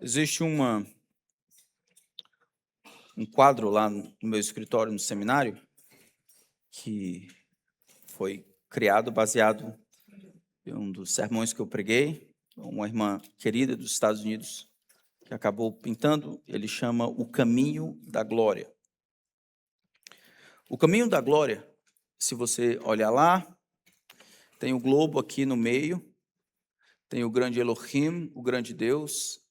Existe um quadro lá no meu escritório, no seminário, que foi criado baseado em um dos sermões que eu preguei, uma irmã querida dos Estados Unidos, que acabou pintando. Ele chama O Caminho da Glória. O Caminho da Glória, se você olhar lá, tem o globo aqui no meio, tem o grande Elohim, o grande Deus,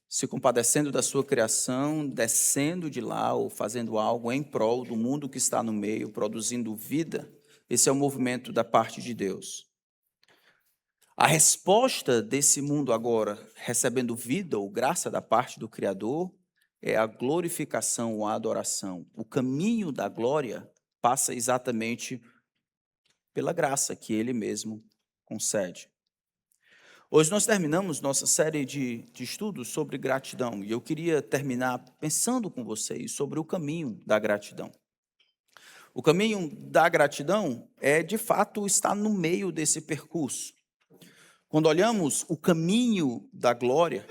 se compadecendo da sua criação, descendo de lá ou fazendo algo em prol do mundo que está no meio, produzindo vida. Esse é o movimento da parte de Deus. A resposta desse mundo agora, recebendo vida ou graça da parte do Criador, é a glorificação ou a adoração. O caminho da glória passa exatamente pela graça que Ele mesmo concede. Hoje nós terminamos nossa série de estudos sobre gratidão, e eu queria terminar pensando com vocês sobre o caminho da gratidão. O caminho da gratidão é, de fato, estar no meio desse percurso. Quando olhamos o caminho da glória,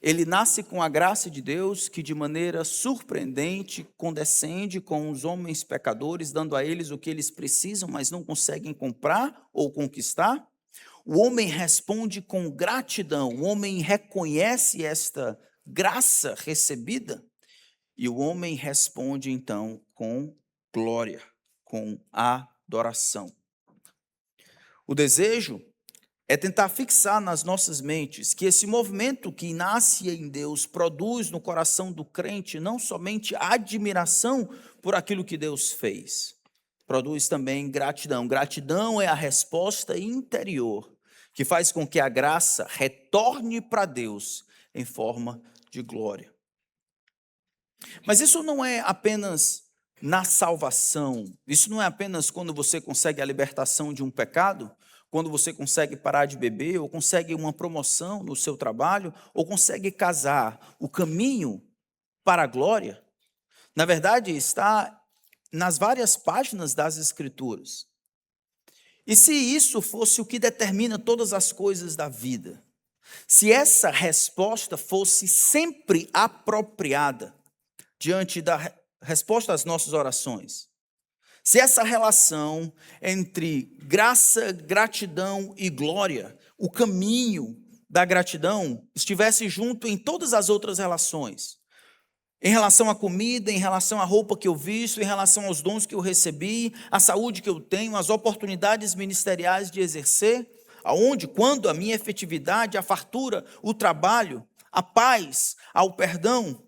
ele nasce com a graça de Deus que, de maneira surpreendente, condescende com os homens pecadores, dando a eles o que eles precisam, mas não conseguem comprar ou conquistar. O homem responde com gratidão, o homem reconhece esta graça recebida e o homem responde então com glória, com adoração. O desejo é tentar fixar nas nossas mentes que esse movimento que nasce em Deus produz no coração do crente não somente admiração por aquilo que Deus fez, produz também gratidão. Gratidão é a resposta interior que faz com que a graça retorne para Deus em forma de glória. Mas isso não é apenas na salvação, isso não é apenas quando você consegue a libertação de um pecado, quando você consegue parar de beber, ou consegue uma promoção no seu trabalho, ou consegue casar. O caminho para a glória, na verdade, está nas várias páginas das Escrituras. E se isso fosse o que determina todas as coisas da vida, se essa resposta fosse sempre apropriada diante da resposta às nossas orações, se essa relação entre graça, gratidão e glória, o caminho da gratidão, estivesse junto em todas as outras relações, em relação à comida, em relação à roupa que eu visto, em relação aos dons que eu recebi, à saúde que eu tenho, às oportunidades ministeriais de exercer, aonde, quando, a minha efetividade, a fartura, o trabalho, a paz, ao perdão.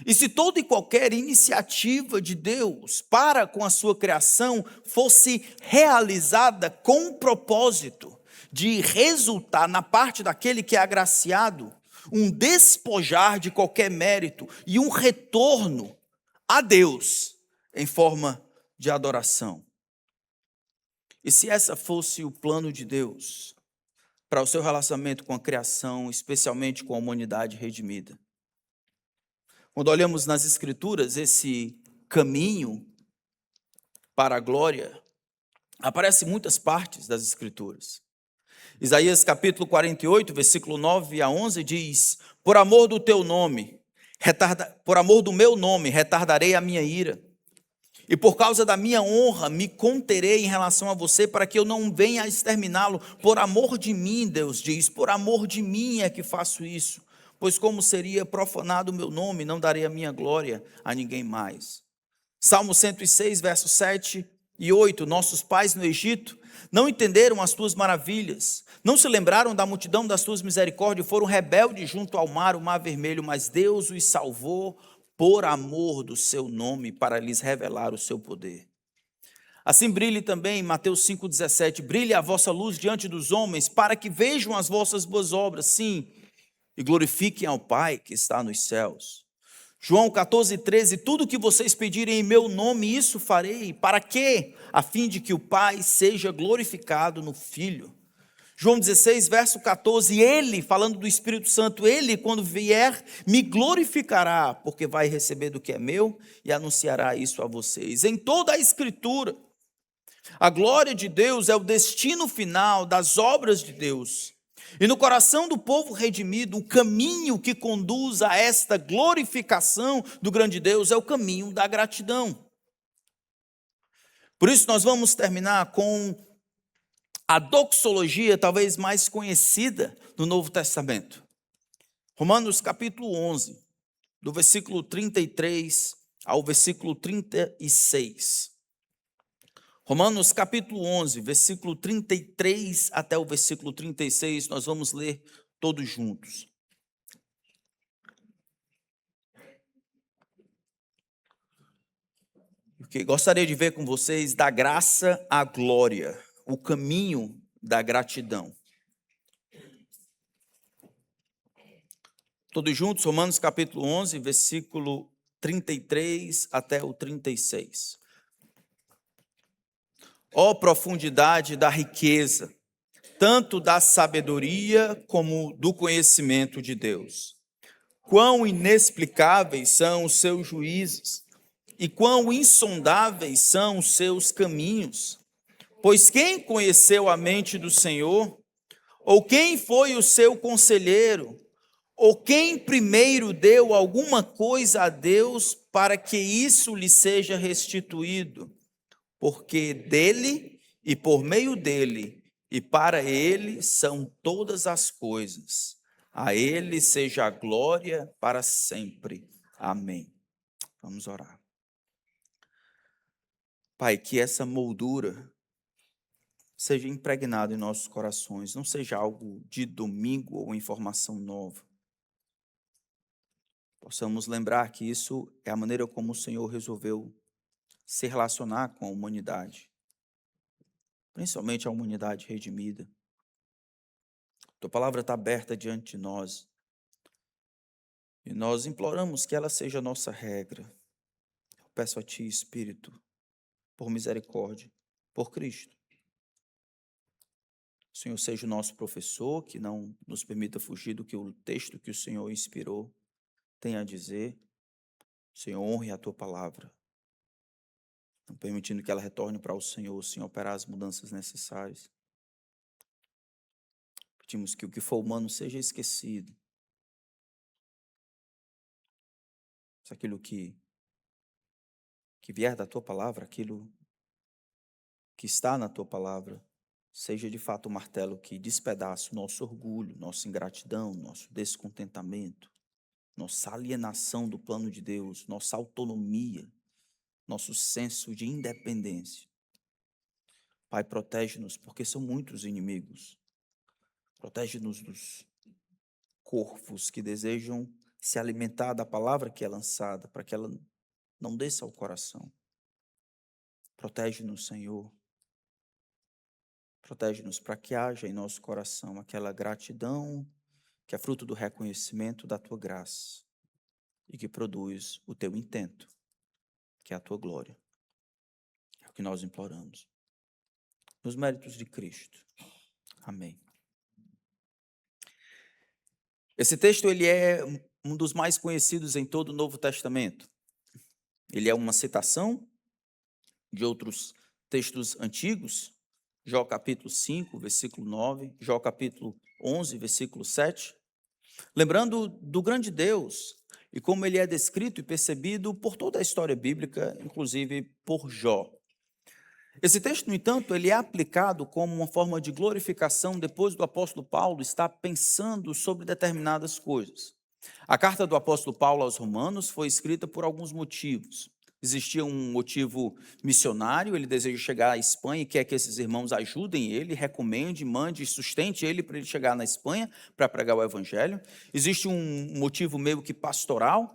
E se toda e qualquer iniciativa de Deus para com a sua criação fosse realizada com o propósito de resultar na parte daquele que é agraciado, um despojar de qualquer mérito e um retorno a Deus em forma de adoração. E se essa fosse o plano de Deus para o seu relacionamento com a criação, especialmente com a humanidade redimida? Quando olhamos nas Escrituras esse caminho para a glória, aparece em muitas partes das Escrituras. Isaías capítulo 48, versículo 9 a 11 diz: por amor do teu nome, por amor do meu nome, retardarei a minha ira, e por causa da minha honra me conterei em relação a você, para que eu não venha a exterminá-lo. Por amor de mim, Deus diz, por amor de mim é que faço isso, pois como seria profanado o meu nome, não darei a minha glória a ninguém mais. Salmo 106, versos 7 e 8, nossos pais no Egito não entenderam as tuas maravilhas, não se lembraram da multidão das tuas misericórdias, foram rebeldes junto ao mar, o mar vermelho, mas Deus os salvou por amor do seu nome, para lhes revelar o seu poder. Assim brilhe também, Mateus 5,17, brilhe a vossa luz diante dos homens, para que vejam as vossas boas obras, sim, e glorifiquem ao Pai que está nos céus. João 14,13, tudo que vocês pedirem em meu nome, isso farei. Para quê? A fim de que o Pai seja glorificado no Filho. João 16, verso 14, ele, falando do Espírito Santo, ele, quando vier, me glorificará, porque vai receber do que é meu e anunciará isso a vocês. Em toda a Escritura, a glória de Deus é o destino final das obras de Deus. E no coração do povo redimido, o caminho que conduz a esta glorificação do grande Deus é o caminho da gratidão. Por isso nós vamos terminar com a doxologia talvez mais conhecida do Novo Testamento. Romanos capítulo 11, do versículo 33 ao versículo 36. Romanos capítulo 11, versículo 33 até o versículo 36, nós vamos ler todos juntos. Porque gostaria de ver com vocês da graça à glória, o caminho da gratidão. Todos juntos, Romanos capítulo 11, versículo 33 até o 36. Ó profundidade da riqueza, tanto da sabedoria como do conhecimento de Deus. Quão inexplicáveis são os seus juízos, e quão insondáveis são os seus caminhos. Pois quem conheceu a mente do Senhor? Ou quem foi o seu conselheiro? Ou quem primeiro deu alguma coisa a Deus para que isso lhe seja restituído? Porque dele e por meio dele e para ele são todas as coisas. A ele seja a glória para sempre. Amém. Vamos orar. Pai, que essa moldura seja impregnada em nossos corações, não seja algo de domingo ou informação nova. Possamos lembrar que isso é a maneira como o Senhor resolveu se relacionar com a humanidade, principalmente a humanidade redimida. Tua palavra está aberta diante de nós e nós imploramos que ela seja a nossa regra. Eu peço a Ti, Espírito, por misericórdia, por Cristo. O Senhor seja o nosso professor, que não nos permita fugir do que o texto que o Senhor inspirou tem a dizer. O Senhor honre a Tua palavra, não permitindo que ela retorne para o Senhor, sem operar as mudanças necessárias. Pedimos que o que for humano seja esquecido. Se aquilo que vier da Tua palavra, aquilo que está na Tua palavra, seja de fato o martelo que despedaça o nosso orgulho, nossa ingratidão, nosso descontentamento, nossa alienação do plano de Deus, nossa autonomia, nosso senso de independência. Pai, protege-nos, porque são muitos inimigos. Protege-nos dos corvos que desejam se alimentar da palavra que é lançada, para que ela não desça ao coração. Protege-nos, Senhor. Protege-nos para que haja em nosso coração aquela gratidão que é fruto do reconhecimento da Tua graça e que produz o Teu intento, que é a Tua glória. É o que nós imploramos. Nos méritos de Cristo. Amém. Esse texto ele é um dos mais conhecidos em todo o Novo Testamento. Ele é uma citação de outros textos antigos, Jó capítulo 5, versículo 9, Jó capítulo 11, versículo 7, lembrando do grande Deus e como ele é descrito e percebido por toda a história bíblica, inclusive por Jó. Esse texto, no entanto, ele é aplicado como uma forma de glorificação depois do apóstolo Paulo estar pensando sobre determinadas coisas. A carta do apóstolo Paulo aos Romanos foi escrita por alguns motivos. Existia um motivo missionário, ele deseja chegar à Espanha e quer que esses irmãos ajudem ele, recomende, mande, sustente ele para ele chegar na Espanha para pregar o evangelho. Existe um motivo meio que pastoral,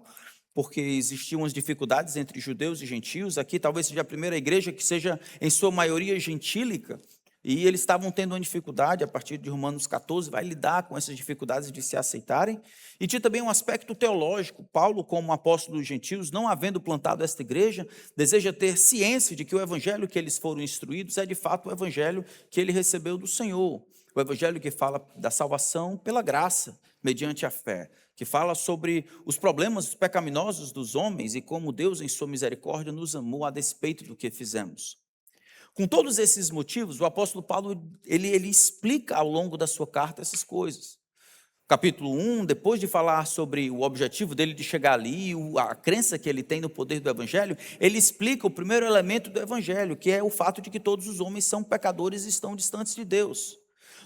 porque existiam as dificuldades entre judeus e gentios. Aqui talvez seja a primeira igreja que seja em sua maioria gentílica, e eles estavam tendo uma dificuldade, a partir de Romanos 14, vai lidar com essas dificuldades de se aceitarem. E tinha também um aspecto teológico. Paulo, como apóstolo dos gentios, não havendo plantado esta igreja, deseja ter ciência de que o evangelho que eles foram instruídos é de fato o evangelho que ele recebeu do Senhor. O evangelho que fala da salvação pela graça, mediante a fé, que fala sobre os problemas pecaminosos dos homens e como Deus, em sua misericórdia, nos amou a despeito do que fizemos. Com todos esses motivos, o apóstolo Paulo ele explica ao longo da sua carta essas coisas. Capítulo 1, depois de falar sobre o objetivo dele de chegar ali, a crença que ele tem no poder do evangelho, ele explica o primeiro elemento do evangelho, que é o fato de que todos os homens são pecadores e estão distantes de Deus.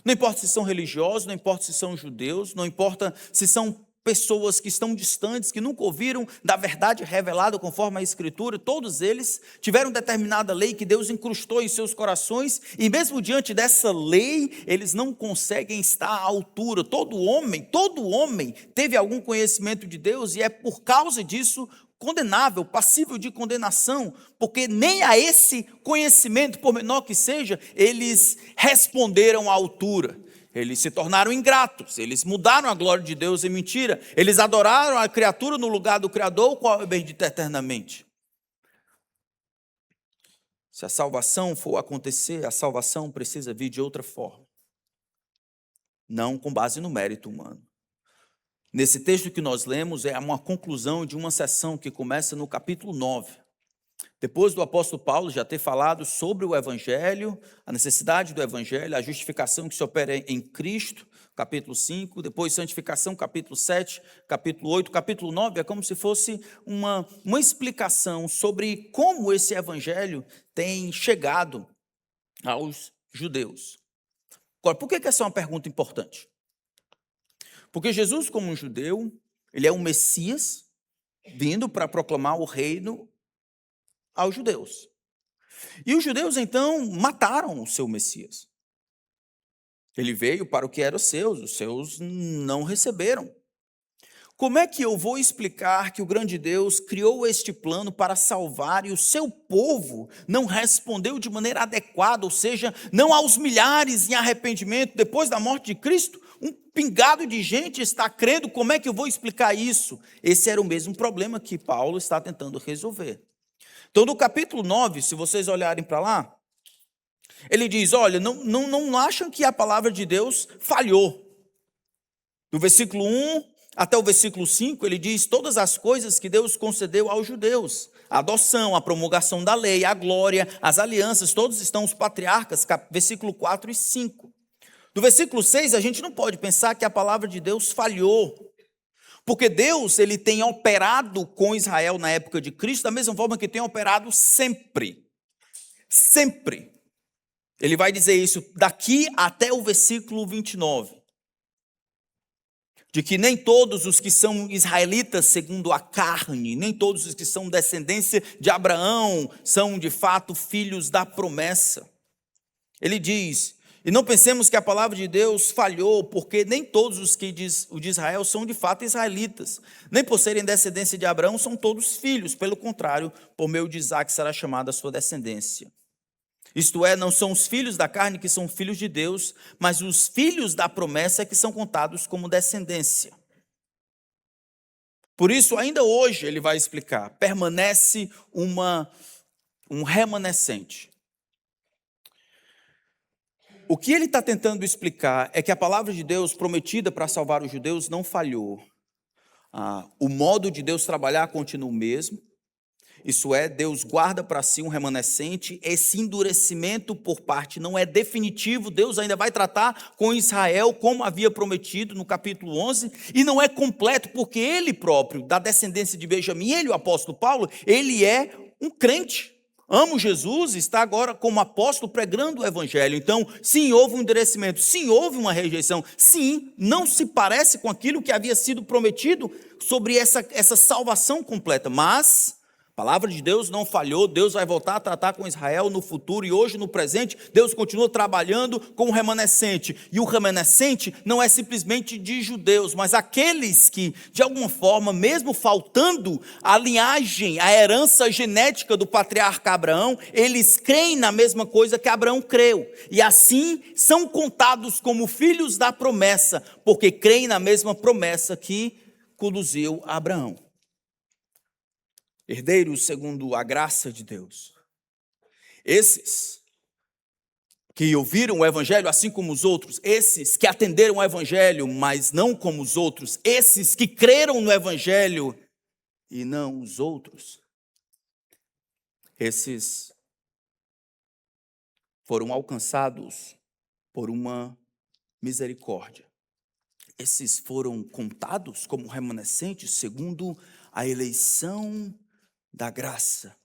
Não importa se são religiosos, não importa se são judeus, não importa se são pessoas que estão distantes, que nunca ouviram da verdade revelada conforme a Escritura, todos eles tiveram determinada lei que Deus incrustou em seus corações, e mesmo diante dessa lei, eles não conseguem estar à altura. Todo homem teve algum conhecimento de Deus, e é por causa disso condenável, passível de condenação, porque nem a esse conhecimento, por menor que seja, eles responderam à altura. Eles se tornaram ingratos, eles mudaram a glória de Deus em mentira, eles adoraram a criatura no lugar do Criador, o qual é bendito eternamente. Se a salvação for acontecer, a salvação precisa vir de outra forma, não com base no mérito humano. Nesse texto que nós lemos, é uma conclusão de uma sessão que começa no capítulo 9. Depois do apóstolo Paulo já ter falado sobre o evangelho, a necessidade do evangelho, a justificação que se opera em Cristo, capítulo 5, depois santificação, capítulo 7, capítulo 8, capítulo 9, é como se fosse uma explicação sobre como esse evangelho tem chegado aos judeus. Agora, por que essa é uma pergunta importante? Porque Jesus, como um judeu, ele é um Messias, vindo para proclamar o reino aos judeus. E os judeus, então, mataram o seu Messias. Ele veio para o que era os seus não receberam. Como é que eu vou explicar que o grande Deus criou este plano para salvar e o seu povo não respondeu de maneira adequada, ou seja, não aos milhares em arrependimento depois da morte de Cristo? Um pingado de gente está crendo, como é que eu vou explicar isso? Esse era o mesmo problema que Paulo está tentando resolver. Então, no capítulo 9, se vocês olharem para lá, ele diz, olha, não acham que a palavra de Deus falhou. Do versículo 1 até o versículo 5, ele diz todas as coisas que Deus concedeu aos judeus. A adoção, a promulgação da lei, a glória, as alianças, todos estão os patriarcas, versículo 4 e 5. Do versículo 6, a gente não pode pensar que a palavra de Deus falhou. Porque Deus, ele tem operado com Israel na época de Cristo da mesma forma que tem operado sempre. Sempre. Ele vai dizer isso daqui até o versículo 29. De que nem todos os que são israelitas segundo a carne, nem todos os que são descendência de Abraão são de fato filhos da promessa. Ele diz, e não pensemos que a palavra de Deus falhou, porque nem todos os que o de Israel são de fato israelitas. Nem por serem descendência de Abraão são todos filhos, pelo contrário, por meio de Isaque será chamada a sua descendência. Isto é, não são os filhos da carne que são filhos de Deus, mas os filhos da promessa que são contados como descendência. Por isso, ainda hoje, ele vai explicar, permanece um remanescente. O que ele está tentando explicar é que a palavra de Deus prometida para salvar os judeus não falhou. O modo de Deus trabalhar continua o mesmo. Isso é, Deus guarda para si um remanescente. Esse endurecimento por parte não é definitivo. Deus ainda vai tratar com Israel como havia prometido no capítulo 11. E não é completo porque ele próprio, da descendência de Benjamim, ele, o apóstolo Paulo, ele é um crente. Amo Jesus, está agora como apóstolo pregando o evangelho. Então, sim, houve um endurecimento, sim, houve uma rejeição, sim, não se parece com aquilo que havia sido prometido sobre essa salvação completa, mas a palavra de Deus não falhou. Deus vai voltar a tratar com Israel no futuro e hoje no presente, Deus continua trabalhando com o remanescente. E o remanescente não é simplesmente de judeus, mas aqueles que, de alguma forma, mesmo faltando a linhagem, a herança genética do patriarca Abraão, eles creem na mesma coisa que Abraão creu. E assim são contados como filhos da promessa, porque creem na mesma promessa que conduziu a Abraão. Herdeiros segundo a graça de Deus. Esses que ouviram o evangelho assim como os outros, esses que atenderam o evangelho, mas não como os outros, esses que creram no evangelho e não os outros, esses foram alcançados por uma misericórdia. Esses foram contados como remanescentes segundo a eleição da graça.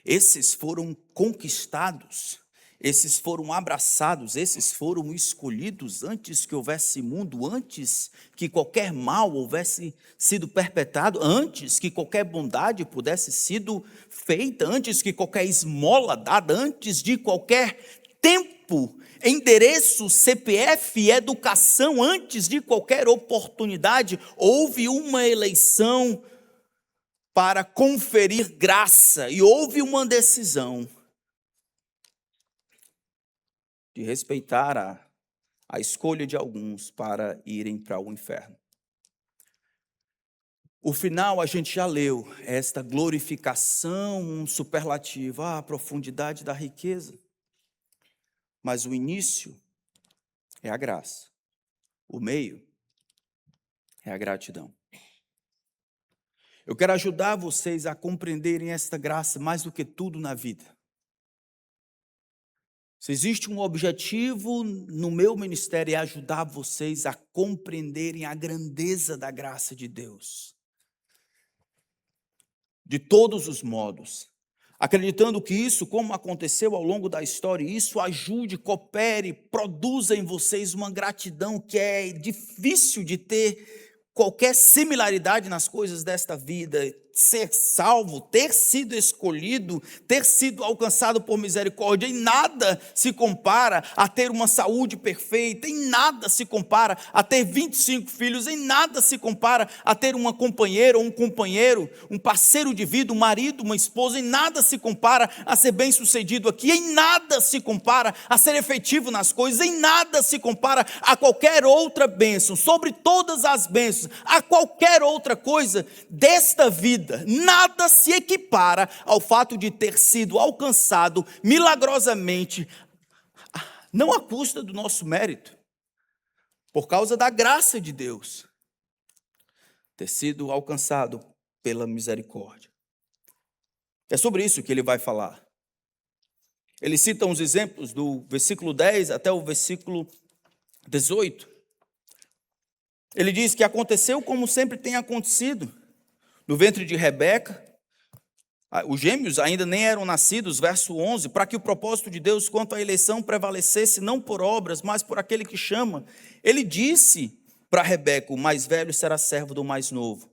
Esses foram conquistados, esses foram abraçados, esses foram escolhidos antes que houvesse mundo, antes que qualquer mal houvesse sido perpetrado, antes que qualquer bondade pudesse sido feita, antes que qualquer esmola dada, antes de qualquer tempo, endereço, CPF, educação, antes de qualquer oportunidade, houve uma eleição para conferir graça, e houve uma decisão de respeitar a escolha de alguns para irem para o inferno. O final a gente já leu, esta glorificação, um superlativo, a profundidade da riqueza. Mas o início é a graça, o meio é a gratidão. Eu quero ajudar vocês a compreenderem esta graça mais do que tudo na vida. Se existe um objetivo no meu ministério, é ajudar vocês a compreenderem a grandeza da graça de Deus. De todos os modos. Acreditando que isso, como aconteceu ao longo da história, isso ajude, coopere, produza em vocês uma gratidão que é difícil de ter qualquer similaridade nas coisas desta vida. Ser salvo, ter sido escolhido, ter sido alcançado por misericórdia, em nada se compara a ter uma saúde perfeita, em nada se compara a ter 25 filhos, em nada se compara a ter uma companheira ou um companheiro, um parceiro de vida, um marido, uma esposa, em nada se compara a ser bem-sucedido aqui, em nada se compara a ser efetivo nas coisas, em nada se compara a qualquer outra bênção, sobre todas as bênçãos, a qualquer outra coisa desta vida. Nada se equipara ao fato de ter sido alcançado milagrosamente, não à custa do nosso mérito, por causa da graça de Deus, ter sido alcançado pela misericórdia. É sobre isso que ele vai falar. Ele cita uns exemplos do versículo 10 até o versículo 18. Ele diz que aconteceu como sempre tem acontecido. No ventre de Rebeca, os gêmeos ainda nem eram nascidos, verso 11, para que o propósito de Deus quanto à eleição prevalecesse não por obras, mas por aquele que chama. Ele disse para Rebeca, o mais velho será servo do mais novo.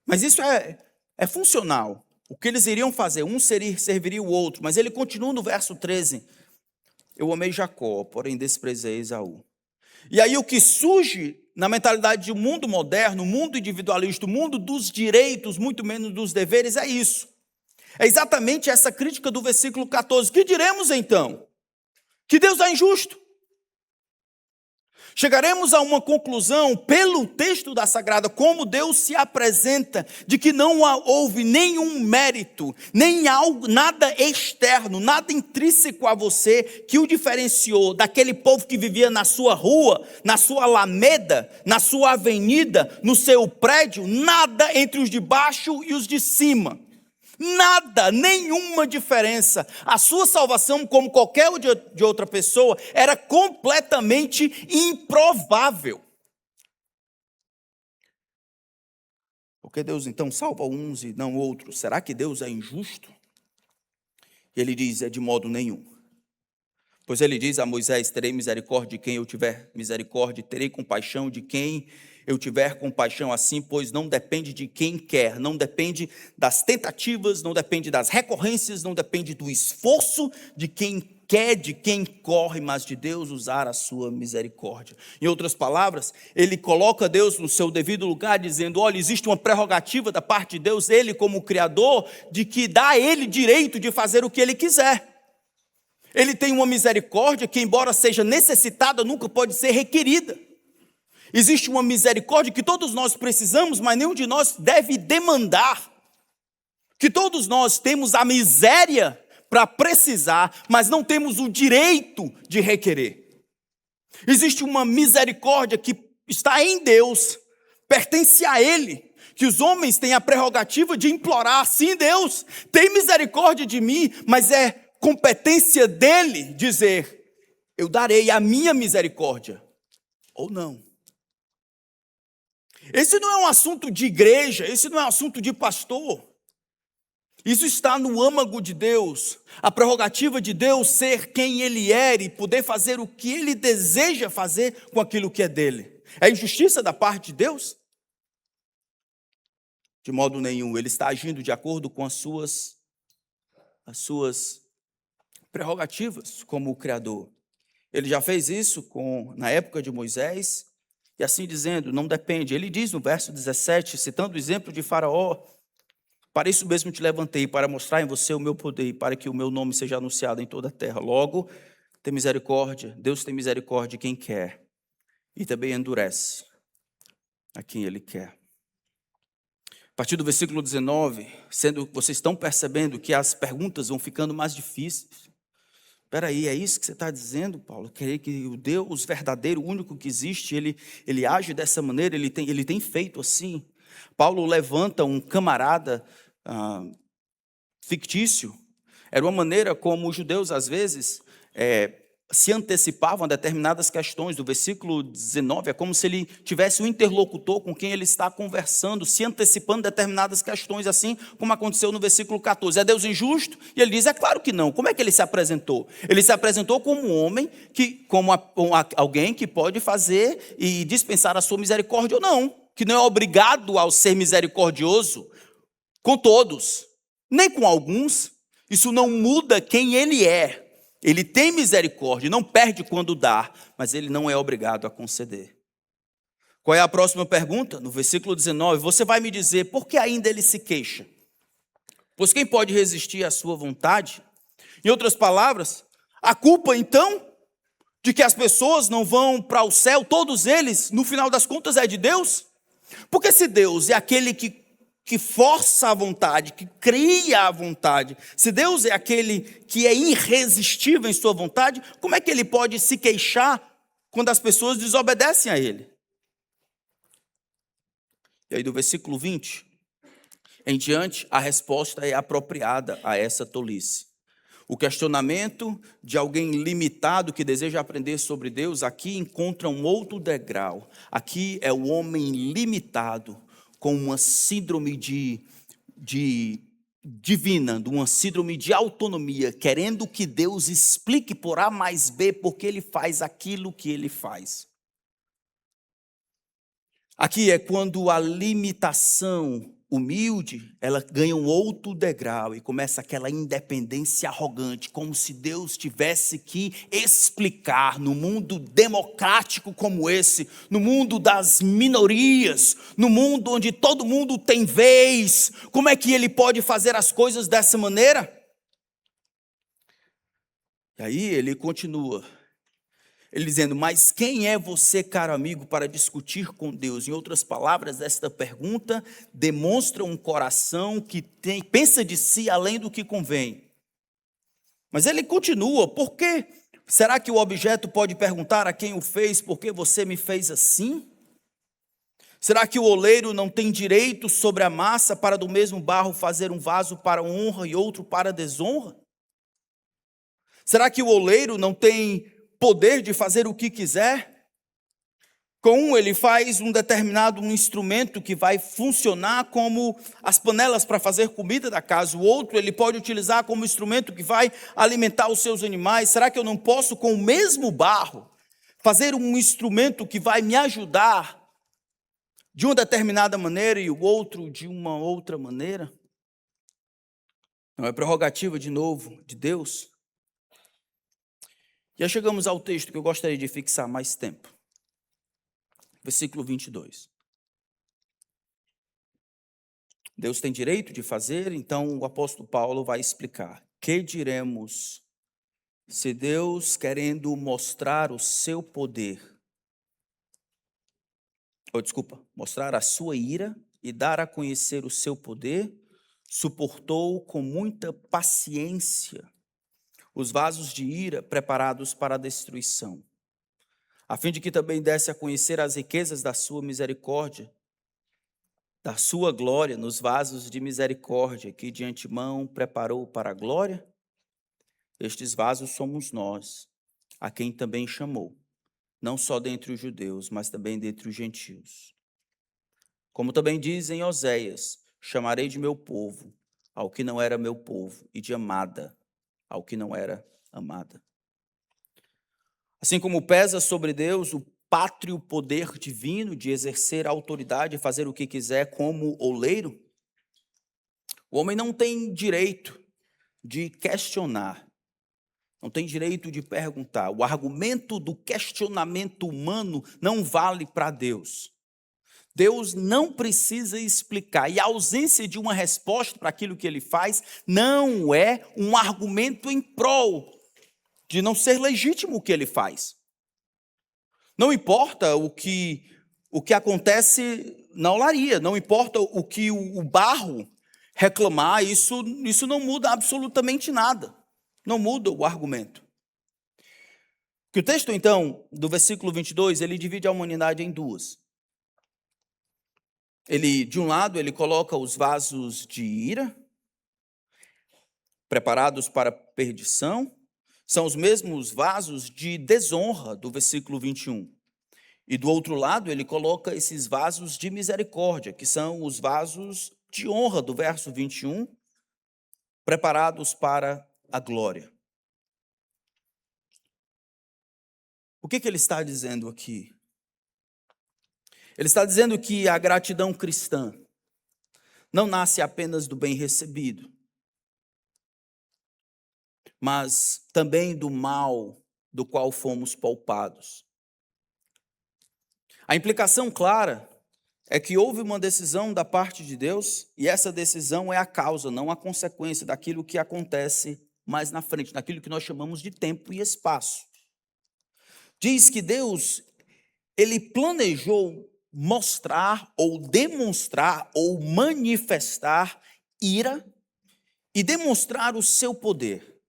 Mas isso é funcional. O que eles iriam fazer? Um serviria o outro, mas ele continua no verso 13. Eu amei Jacó, porém desprezei Esaú. E aí o que surge na mentalidade do mundo moderno, o mundo individualista, o mundo dos direitos, muito menos dos deveres, é isso. É exatamente essa crítica do versículo 14. Que diremos então? Que Deus é injusto. Chegaremos a uma conclusão, pelo texto da Sagrada, como Deus se apresenta, de que não houve nenhum mérito, nem algo, nada externo, nada intrínseco a você, que o diferenciou daquele povo que vivia na sua rua, na sua alameda, na sua avenida, no seu prédio, nada entre os de baixo e os de cima. Nada, nenhuma diferença. A sua salvação, como qualquer de outra pessoa, era completamente improvável. Por que Deus então salva uns e não outros? Será que Deus é injusto? E ele diz, é de modo nenhum. Pois ele diz a Moisés, terei misericórdia de quem eu tiver misericórdia, terei compaixão de quem eu tiver compaixão, assim, pois não depende de quem quer, não depende das tentativas, não depende das recorrências, não depende do esforço de quem quer, de quem corre, mas de Deus usar a sua misericórdia. Em outras palavras, ele coloca Deus no seu devido lugar, dizendo, olha, existe uma prerrogativa da parte de Deus, ele como Criador, de que dá a ele direito de fazer o que ele quiser. Ele tem uma misericórdia que, embora seja necessitada, nunca pode ser requerida. Existe uma misericórdia que todos nós precisamos, mas nenhum de nós deve demandar. Que todos nós temos a miséria para precisar, mas não temos o direito de requerer. Existe uma misericórdia que está em Deus, pertence a Ele, que os homens têm a prerrogativa de implorar, sim, Deus, tem misericórdia de mim, mas é competência dEle dizer, eu darei a minha misericórdia, ou não. Esse não é um assunto de igreja, esse não é um assunto de pastor. Isso está no âmago de Deus, a prerrogativa de Deus ser quem Ele é e poder fazer o que Ele deseja fazer com aquilo que é dele. É injustiça da parte de Deus? De modo nenhum, Ele está agindo de acordo com as suas prerrogativas como o Criador. Ele já fez isso na época de Moisés, e assim dizendo, não depende. Ele diz no verso 17, citando o exemplo de Faraó: para isso mesmo te levantei, para mostrar em você o meu poder, e para que o meu nome seja anunciado em toda a terra. Logo, tem misericórdia, Deus tem misericórdia de quem quer, e também endurece a quem Ele quer. A partir do versículo 19, vocês estão percebendo que as perguntas vão ficando mais difíceis. Espera aí, é isso que você está dizendo, Paulo? Querer que o Deus verdadeiro, o único que existe, ele age dessa maneira, ele tem feito assim. Paulo levanta um camarada fictício. Era uma maneira como os judeus, às vezes, se antecipavam a determinadas questões. Do versículo 19, é como se ele tivesse um interlocutor com quem ele está conversando, se antecipando determinadas questões, assim como aconteceu no versículo 14. É Deus injusto? E ele diz, é claro que não. Como é que ele se apresentou? Ele se apresentou como um homem, como alguém que pode fazer e dispensar a sua misericórdia ou não, que não é obrigado ao ser misericordioso com todos, nem com alguns. Isso não muda quem ele é. Ele tem misericórdia, não perde quando dá, mas ele não é obrigado a conceder. Qual é a próxima pergunta? No versículo 19, você vai me dizer, por que ainda ele se queixa? Pois quem pode resistir à sua vontade? Em outras palavras, a culpa então de que as pessoas não vão para o céu, todos eles, no final das contas, é de Deus? Porque se Deus é aquele que força a vontade, que cria a vontade, se Deus é aquele que é irresistível em sua vontade, como é que ele pode se queixar quando as pessoas desobedecem a ele? E aí do versículo 20 em diante, a resposta é apropriada a essa tolice. O questionamento de alguém limitado que deseja aprender sobre Deus, aqui encontra um outro degrau. Aqui é o homem limitado, com uma síndrome divina, uma síndrome de autonomia, querendo que Deus explique por A mais B porque ele faz aquilo que ele faz. Aqui é quando a limitação humilde, ela ganha um outro degrau e começa aquela independência arrogante, como se Deus tivesse que explicar no mundo democrático como esse, no mundo das minorias, no mundo onde todo mundo tem vez, como é que ele pode fazer as coisas dessa maneira? E aí ele continua. Ele dizendo, mas quem é você, caro amigo, para discutir com Deus? Em outras palavras, esta pergunta demonstra um coração que pensa de si além do que convém. Mas ele continua, por quê? Será que o objeto pode perguntar a quem o fez, por que você me fez assim? Será que o oleiro não tem direito sobre a massa para do mesmo barro fazer um vaso para honra e outro para desonra? Será que o oleiro não tem poder de fazer o que quiser? Com um ele faz um determinado instrumento que vai funcionar como as panelas para fazer comida da casa. O outro ele pode utilizar como instrumento que vai alimentar os seus animais. Será que eu não posso com o mesmo barro fazer um instrumento que vai me ajudar de uma determinada maneira e o outro de uma outra maneira? Não é prerrogativa de novo de Deus? Já chegamos ao texto que eu gostaria de fixar mais tempo. Versículo 22. Deus tem direito de fazer, então o apóstolo Paulo vai explicar. Que diremos se Deus, querendo mostrar o seu poder, mostrar a sua ira e dar a conhecer o seu poder, suportou com muita paciência os vasos de ira preparados para a destruição, a fim de que também desse a conhecer as riquezas da sua misericórdia, da sua glória nos vasos de misericórdia que de antemão preparou para a glória? Estes vasos somos nós, a quem também chamou, não só dentre os judeus, mas também dentre os gentios. Como também diz em Oséias: chamarei de meu povo ao que não era meu povo, e de amada ao que não era amada. Assim como pesa sobre Deus o pátrio poder divino de exercer a autoridade e fazer o que quiser como oleiro, o homem não tem direito de questionar, não tem direito de perguntar. O argumento do questionamento humano não vale para Deus. Deus não precisa explicar, e a ausência de uma resposta para aquilo que ele faz não é um argumento em prol de não ser legítimo o que ele faz. Não importa o que acontece na olaria, não importa o que o barro reclamar, isso não muda absolutamente nada, não muda o argumento. Que o texto, então, do versículo 22, ele divide a humanidade em duas. De um lado, ele coloca os vasos de ira, preparados para perdição, são os mesmos vasos de desonra do versículo 21. E do outro lado, ele coloca esses vasos de misericórdia, que são os vasos de honra do verso 21, preparados para a glória. O que ele está dizendo aqui? Ele está dizendo que a gratidão cristã não nasce apenas do bem recebido, mas também do mal do qual fomos poupados. A implicação clara é que houve uma decisão da parte de Deus, e essa decisão é a causa, não a consequência daquilo que acontece mais na frente, daquilo que nós chamamos de tempo e espaço. Diz que Deus, ele planejou mostrar ou demonstrar ou manifestar ira e demonstrar o seu poder.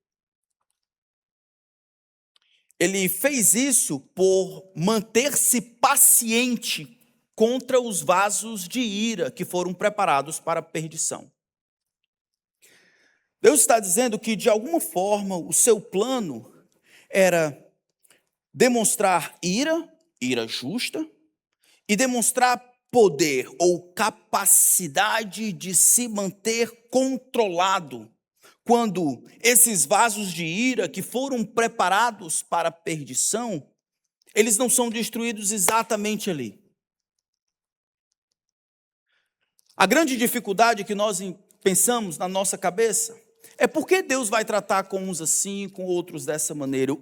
Ele fez isso por manter-se paciente contra os vasos de ira que foram preparados para a perdição. Deus está dizendo que, de alguma forma, o seu plano era demonstrar ira justa, e demonstrar poder ou capacidade de se manter controlado quando esses vasos de ira que foram preparados para a perdição, eles não são destruídos exatamente ali. A grande dificuldade que nós pensamos na nossa cabeça é por que Deus vai tratar com uns assim, com outros dessa maneira.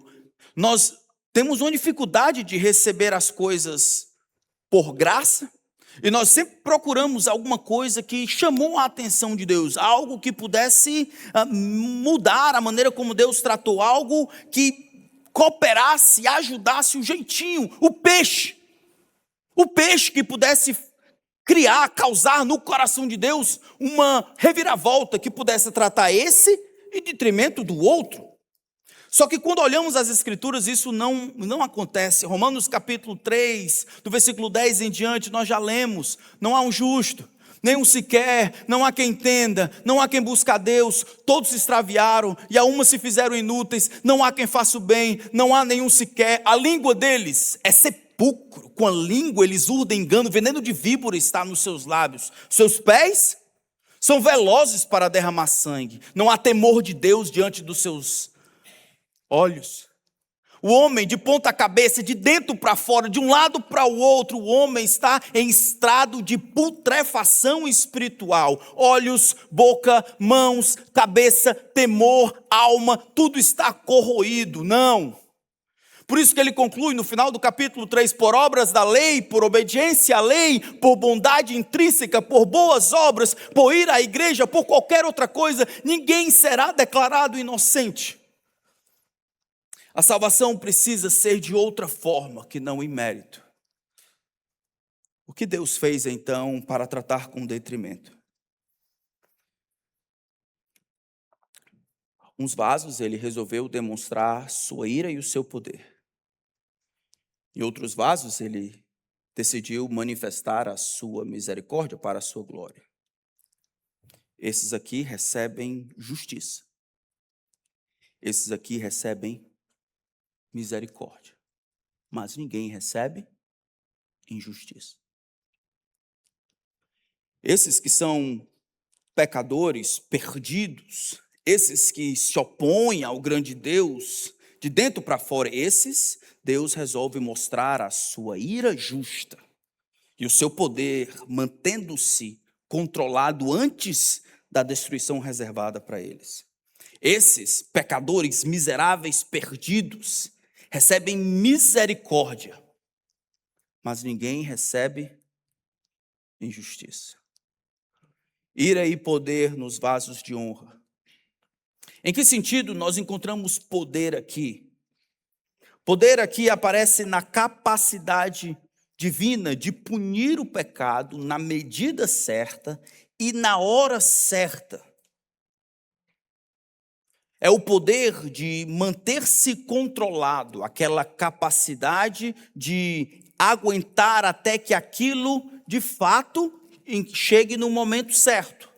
Nós temos uma dificuldade de receber as coisas por graça, e nós sempre procuramos alguma coisa que chamou a atenção de Deus, algo que pudesse mudar a maneira como Deus tratou, algo que cooperasse, ajudasse o jeitinho, o peixe que pudesse criar, causar no coração de Deus uma reviravolta que pudesse tratar esse em detrimento do outro. Só que quando olhamos as Escrituras, isso não acontece. Romanos capítulo 3, do versículo 10 em diante, nós já lemos: não há um justo, nem um sequer, não há quem entenda, não há quem busque a Deus, todos se extraviaram, e a uma se fizeram inúteis, não há quem faça o bem, não há nenhum sequer. A língua deles é sepulcro, com a língua eles urdem engano, veneno de víbora está nos seus lábios, seus pés são velozes para derramar sangue, não há temor de Deus diante dos seus olhos. O homem, de ponta cabeça, de dentro para fora, de um lado para o outro, o homem está em estado de putrefação espiritual. Olhos, boca, mãos, cabeça, temor, alma, tudo está corroído. Não. Por isso que ele conclui no final do capítulo 3, por obras da lei, por obediência à lei, por bondade intrínseca, por boas obras, por ir à igreja, por qualquer outra coisa, ninguém será declarado inocente. A salvação precisa ser de outra forma que não em mérito. O que Deus fez então para tratar com detrimento? Uns vasos ele resolveu demonstrar sua ira e o seu poder. Em outros vasos ele decidiu manifestar a sua misericórdia para a sua glória. Esses aqui recebem justiça. Esses aqui recebem misericórdia, mas ninguém recebe injustiça. Esses que são pecadores perdidos, esses que se opõem ao grande Deus, de dentro para fora, esses, Deus resolve mostrar a sua ira justa e o seu poder, mantendo-se controlado antes da destruição reservada para eles. Esses pecadores miseráveis perdidos recebem misericórdia, mas ninguém recebe injustiça. Ira e poder nos vasos de honra. Em que sentido nós encontramos poder aqui? Poder aqui aparece na capacidade divina de punir o pecado na medida certa e na hora certa. É o poder de manter-se controlado, aquela capacidade de aguentar até que aquilo, de fato, chegue no momento certo.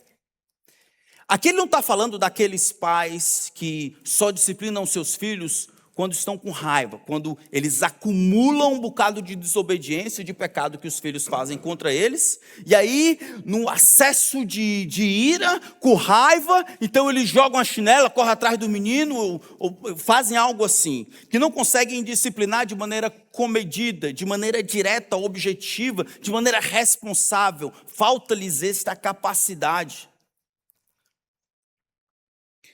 Aqui ele não está falando daqueles pais que só disciplinam seus filhos quando estão com raiva, quando eles acumulam um bocado de desobediência, de pecado que os filhos fazem contra eles, e aí, no acesso de ira, com raiva, então eles jogam a chinela, correm atrás do menino, ou fazem algo assim, que não conseguem disciplinar de maneira comedida, de maneira direta, objetiva, de maneira responsável, falta-lhes esta capacidade.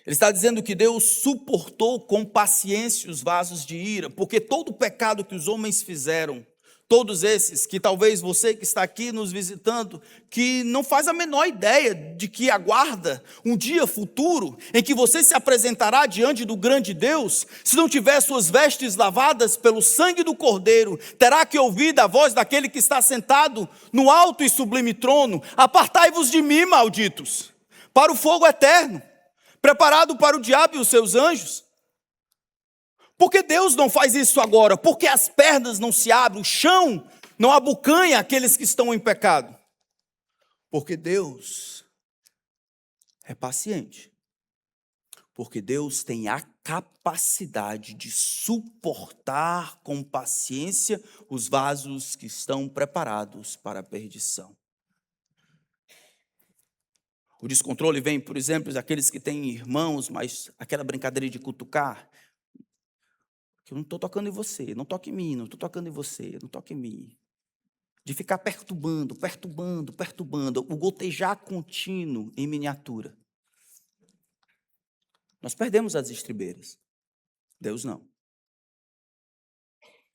Ele está dizendo que Deus suportou com paciência os vasos de ira, porque todo o pecado que os homens fizeram, todos esses, que talvez você que está aqui nos visitando, que não faz a menor ideia de que aguarda um dia futuro em que você se apresentará diante do grande Deus, se não tiver suas vestes lavadas pelo sangue do Cordeiro, terá que ouvir da voz daquele que está sentado no alto e sublime trono: apartai-vos de mim, malditos, para o fogo eterno, preparado para o diabo e os seus anjos. Por que Deus não faz isso agora? Por que as pernas não se abrem, o chão não abocanha aqueles que estão em pecado? Porque Deus é paciente. Porque Deus tem a capacidade de suportar com paciência os vasos que estão preparados para a perdição. O descontrole vem, por exemplo, daqueles que têm irmãos, mas aquela brincadeira de cutucar, que eu não estou tocando em você, não toque em mim, não estou tocando em você, não toque em mim. De ficar perturbando, o gotejar contínuo em miniatura. Nós perdemos as estribeiras. Deus não.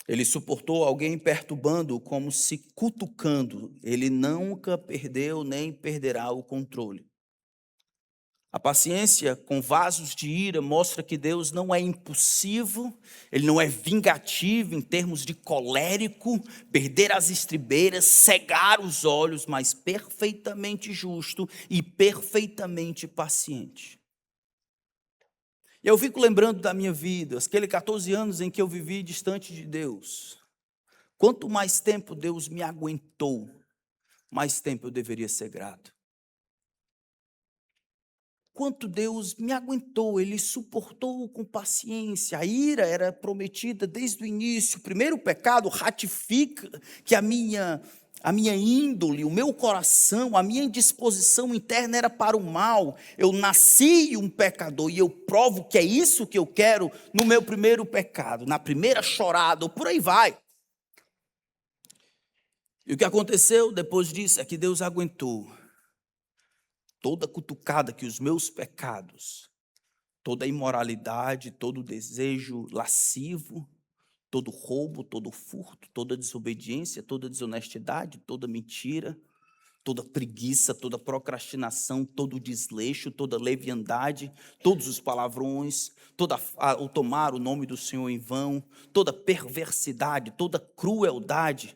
Ele suportou alguém perturbando como se cutucando. Ele nunca perdeu nem perderá o controle. A paciência com vasos de ira mostra que Deus não é impulsivo, Ele não é vingativo em termos de colérico, perder as estribeiras, cegar os olhos, mas perfeitamente justo e perfeitamente paciente. Eu fico lembrando da minha vida, aqueles 14 anos em que eu vivi distante de Deus. Quanto mais tempo Deus me aguentou, mais tempo eu deveria ser grato. Quanto Deus me aguentou, Ele suportou com paciência. A ira era prometida desde o início. O primeiro pecado ratifica que a minha índole, o meu coração, a minha disposição interna era para o mal. Eu nasci um pecador e eu provo que é isso que eu quero no meu primeiro pecado, na primeira chorada, ou por aí vai. E o que aconteceu depois disso é que Deus aguentou toda cutucada que os meus pecados, toda imoralidade, todo desejo lascivo, todo roubo, todo furto, toda desobediência, toda desonestidade, toda mentira, toda preguiça, toda procrastinação, todo desleixo, toda leviandade, todos os palavrões, o tomar o nome do Senhor em vão, toda perversidade, toda crueldade,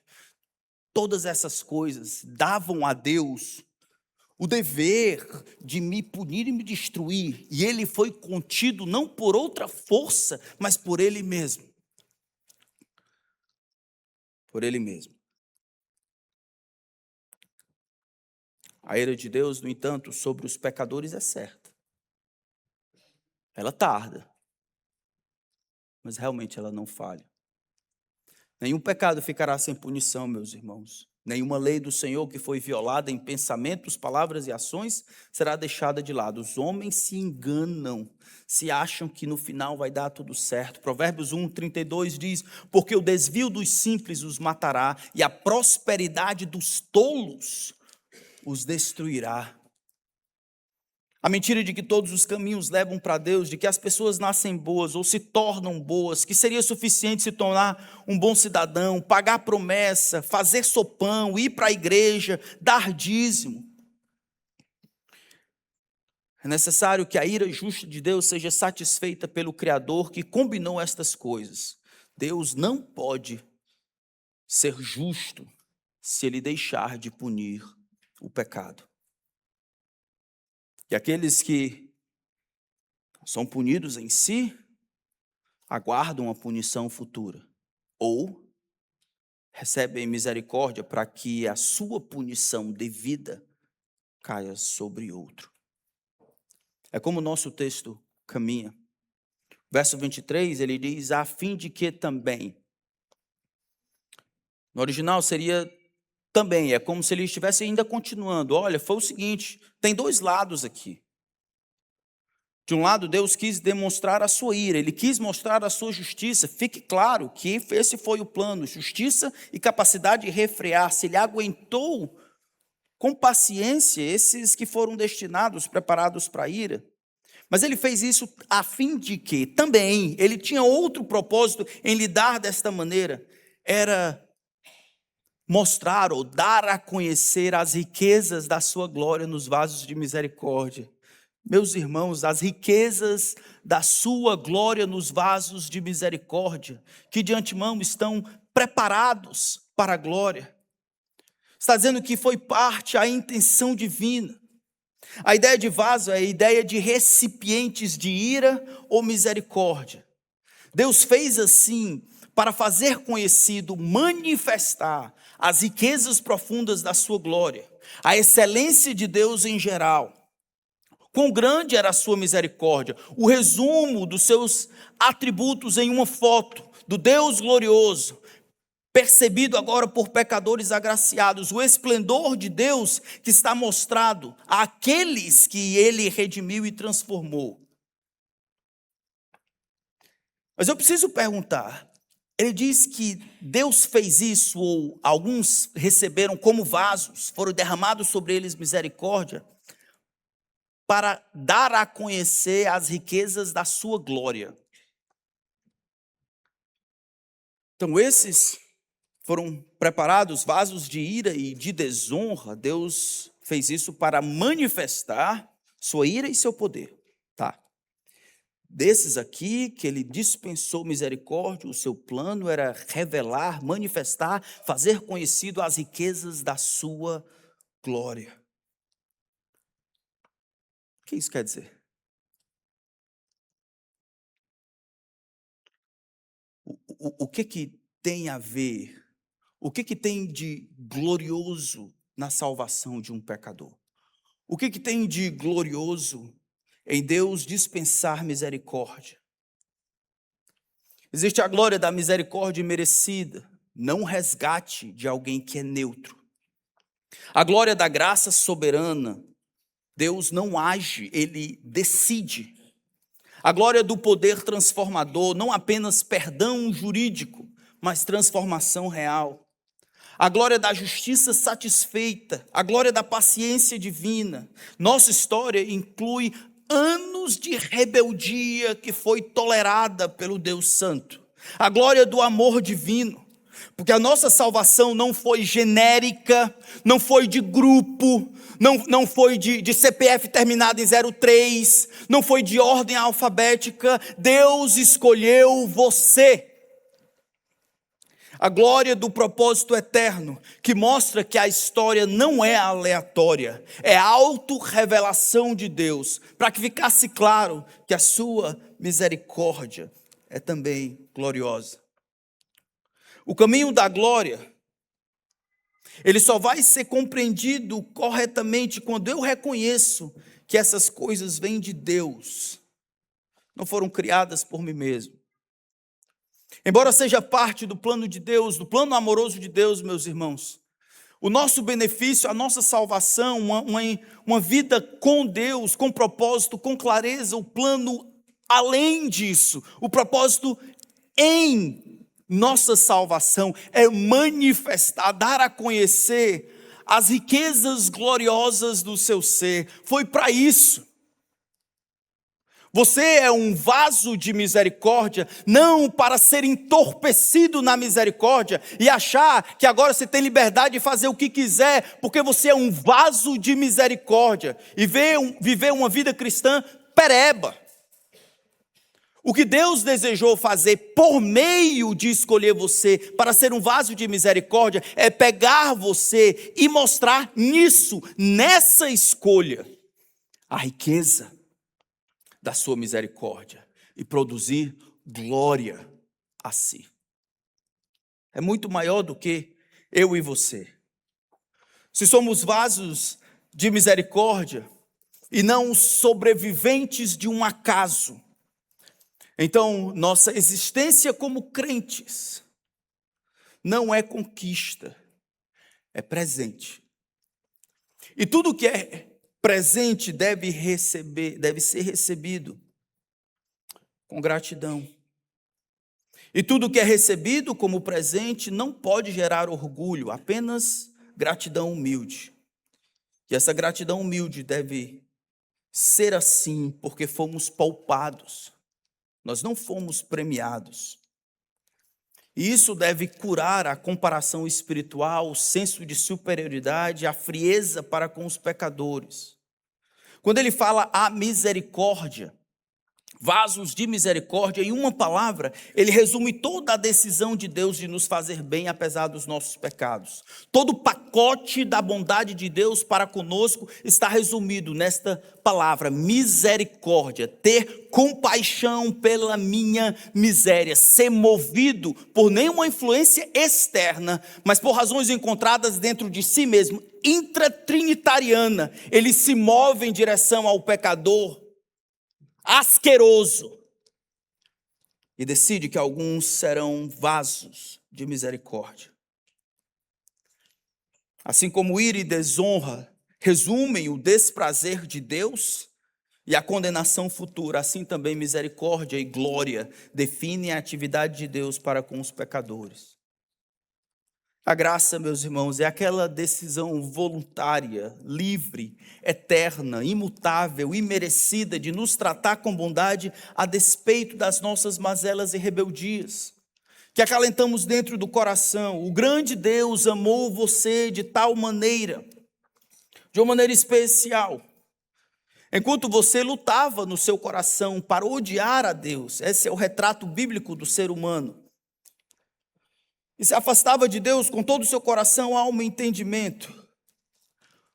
todas essas coisas davam a Deus o dever de me punir e me destruir, e ele foi contido não por outra força, mas por ele mesmo. Por ele mesmo. A ira de Deus, no entanto, sobre os pecadores é certa. Ela tarda, mas realmente ela não falha. Nenhum pecado ficará sem punição, meus irmãos. Nenhuma lei do Senhor que foi violada em pensamentos, palavras e ações será deixada de lado. Os homens se enganam, se acham que no final vai dar tudo certo. Provérbios 1:32 diz: porque o desvio dos simples os matará, e a prosperidade dos tolos os destruirá. A mentira de que todos os caminhos levam para Deus, de que as pessoas nascem boas ou se tornam boas, que seria suficiente se tornar um bom cidadão, pagar promessa, fazer sopão, ir para a igreja, dar dízimo. É necessário que a ira justa de Deus seja satisfeita pelo Criador que combinou estas coisas. Deus não pode ser justo se ele deixar de punir o pecado. E aqueles que são punidos em si, aguardam a punição futura, ou recebem misericórdia para que a sua punição devida caia sobre outro. É como o nosso texto caminha. Verso 23, ele diz: a fim de que também. No original seria também, é como se ele estivesse ainda continuando. Olha, foi o seguinte, tem dois lados aqui. De um lado, Deus quis demonstrar a sua ira, ele quis mostrar a sua justiça. Fique claro que esse foi o plano, justiça e capacidade de refrear-se. Ele aguentou com paciência esses que foram destinados, preparados para a ira. Mas ele fez isso a fim de que também ele tinha outro propósito em lidar desta maneira. Era mostrar ou dar a conhecer as riquezas da sua glória nos vasos de misericórdia. Meus irmãos, as riquezas da sua glória nos vasos de misericórdia, que de antemão estão preparados para a glória. Está dizendo que foi parte a intenção divina. A ideia de vaso é a ideia de recipientes de ira ou misericórdia. Deus fez assim para fazer conhecido, manifestar as riquezas profundas da sua glória, a excelência de Deus em geral. Quão grande era a sua misericórdia, o resumo dos seus atributos em uma foto do Deus glorioso, percebido agora por pecadores agraciados, o esplendor de Deus que está mostrado àqueles que ele redimiu e transformou. Mas eu preciso perguntar, ele diz que Deus fez isso, ou alguns receberam como vasos, foram derramados sobre eles misericórdia, para dar a conhecer as riquezas da sua glória. Então esses foram preparados vasos de ira e de desonra. Deus fez isso para manifestar sua ira e seu poder. Tá. Desses aqui que ele dispensou misericórdia, o seu plano era revelar, manifestar, fazer conhecido as riquezas da sua glória. O que isso quer dizer? O que tem a ver? O que tem de glorioso na salvação de um pecador? O que tem de glorioso em Deus dispensar misericórdia? Existe a glória da misericórdia merecida, não resgate de alguém que é neutro. A glória da graça soberana, Deus não age, ele decide. A glória do poder transformador, não apenas perdão jurídico, mas transformação real. A glória da justiça satisfeita, a glória da paciência divina. Nossa história inclui anos de rebeldia que foi tolerada pelo Deus Santo. A glória do amor divino. Porque a nossa salvação não foi genérica, não foi de grupo, não foi de CPF terminado em 03, não foi de ordem alfabética. Deus escolheu você. A glória do propósito eterno, que mostra que a história não é aleatória, é a autorrevelação de Deus, para que ficasse claro que a sua misericórdia é também gloriosa. O caminho da glória, ele só vai ser compreendido corretamente quando eu reconheço que essas coisas vêm de Deus, não foram criadas por mim mesmo. Embora seja parte do plano de Deus, do plano amoroso de Deus, meus irmãos, o nosso benefício, a nossa salvação, uma vida com Deus, com propósito, com clareza, o plano além disso, o propósito em nossa salvação é manifestar, dar a conhecer as riquezas gloriosas do seu ser. Foi para isso. Você é um vaso de misericórdia, não para ser entorpecido na misericórdia e achar que agora você tem liberdade de fazer o que quiser, porque você é um vaso de misericórdia e viver uma vida cristã pereba. O que Deus desejou fazer por meio de escolher você para ser um vaso de misericórdia é pegar você e mostrar nessa escolha, a riqueza da sua misericórdia e produzir glória a si. É muito maior do que eu e você. Se somos vasos de misericórdia e não sobreviventes de um acaso, então nossa existência como crentes não é conquista, é presente. E tudo que é presente deve ser recebido com gratidão. E tudo que é recebido como presente não pode gerar orgulho, apenas gratidão humilde. E essa gratidão humilde deve ser assim, porque fomos poupados, nós não fomos premiados. E isso deve curar a comparação espiritual, o senso de superioridade, a frieza para com os pecadores. Quando ele fala a misericórdia, vasos de misericórdia, em uma palavra, ele resume toda a decisão de Deus de nos fazer bem apesar dos nossos pecados. Todo o pacote da bondade de Deus para conosco está resumido nesta palavra, misericórdia. Ter compaixão pela minha miséria, ser movido por nenhuma influência externa, mas por razões encontradas dentro de si mesmo, intratrinitariana. Ele se move em direção ao pecador asqueroso e decide que alguns serão vasos de misericórdia. Assim como ira e desonra resumem o desprazer de Deus e a condenação futura, assim também misericórdia e glória definem a atividade de Deus para com os pecadores. A graça, meus irmãos, é aquela decisão voluntária, livre, eterna, imutável, imerecida de nos tratar com bondade a despeito das nossas mazelas e rebeldias, que acalentamos dentro do coração. O grande Deus amou você de tal maneira, de uma maneira especial, enquanto você lutava no seu coração para odiar a Deus. Esse é o retrato bíblico do ser humano. E se afastava de Deus com todo o seu coração, alma e entendimento.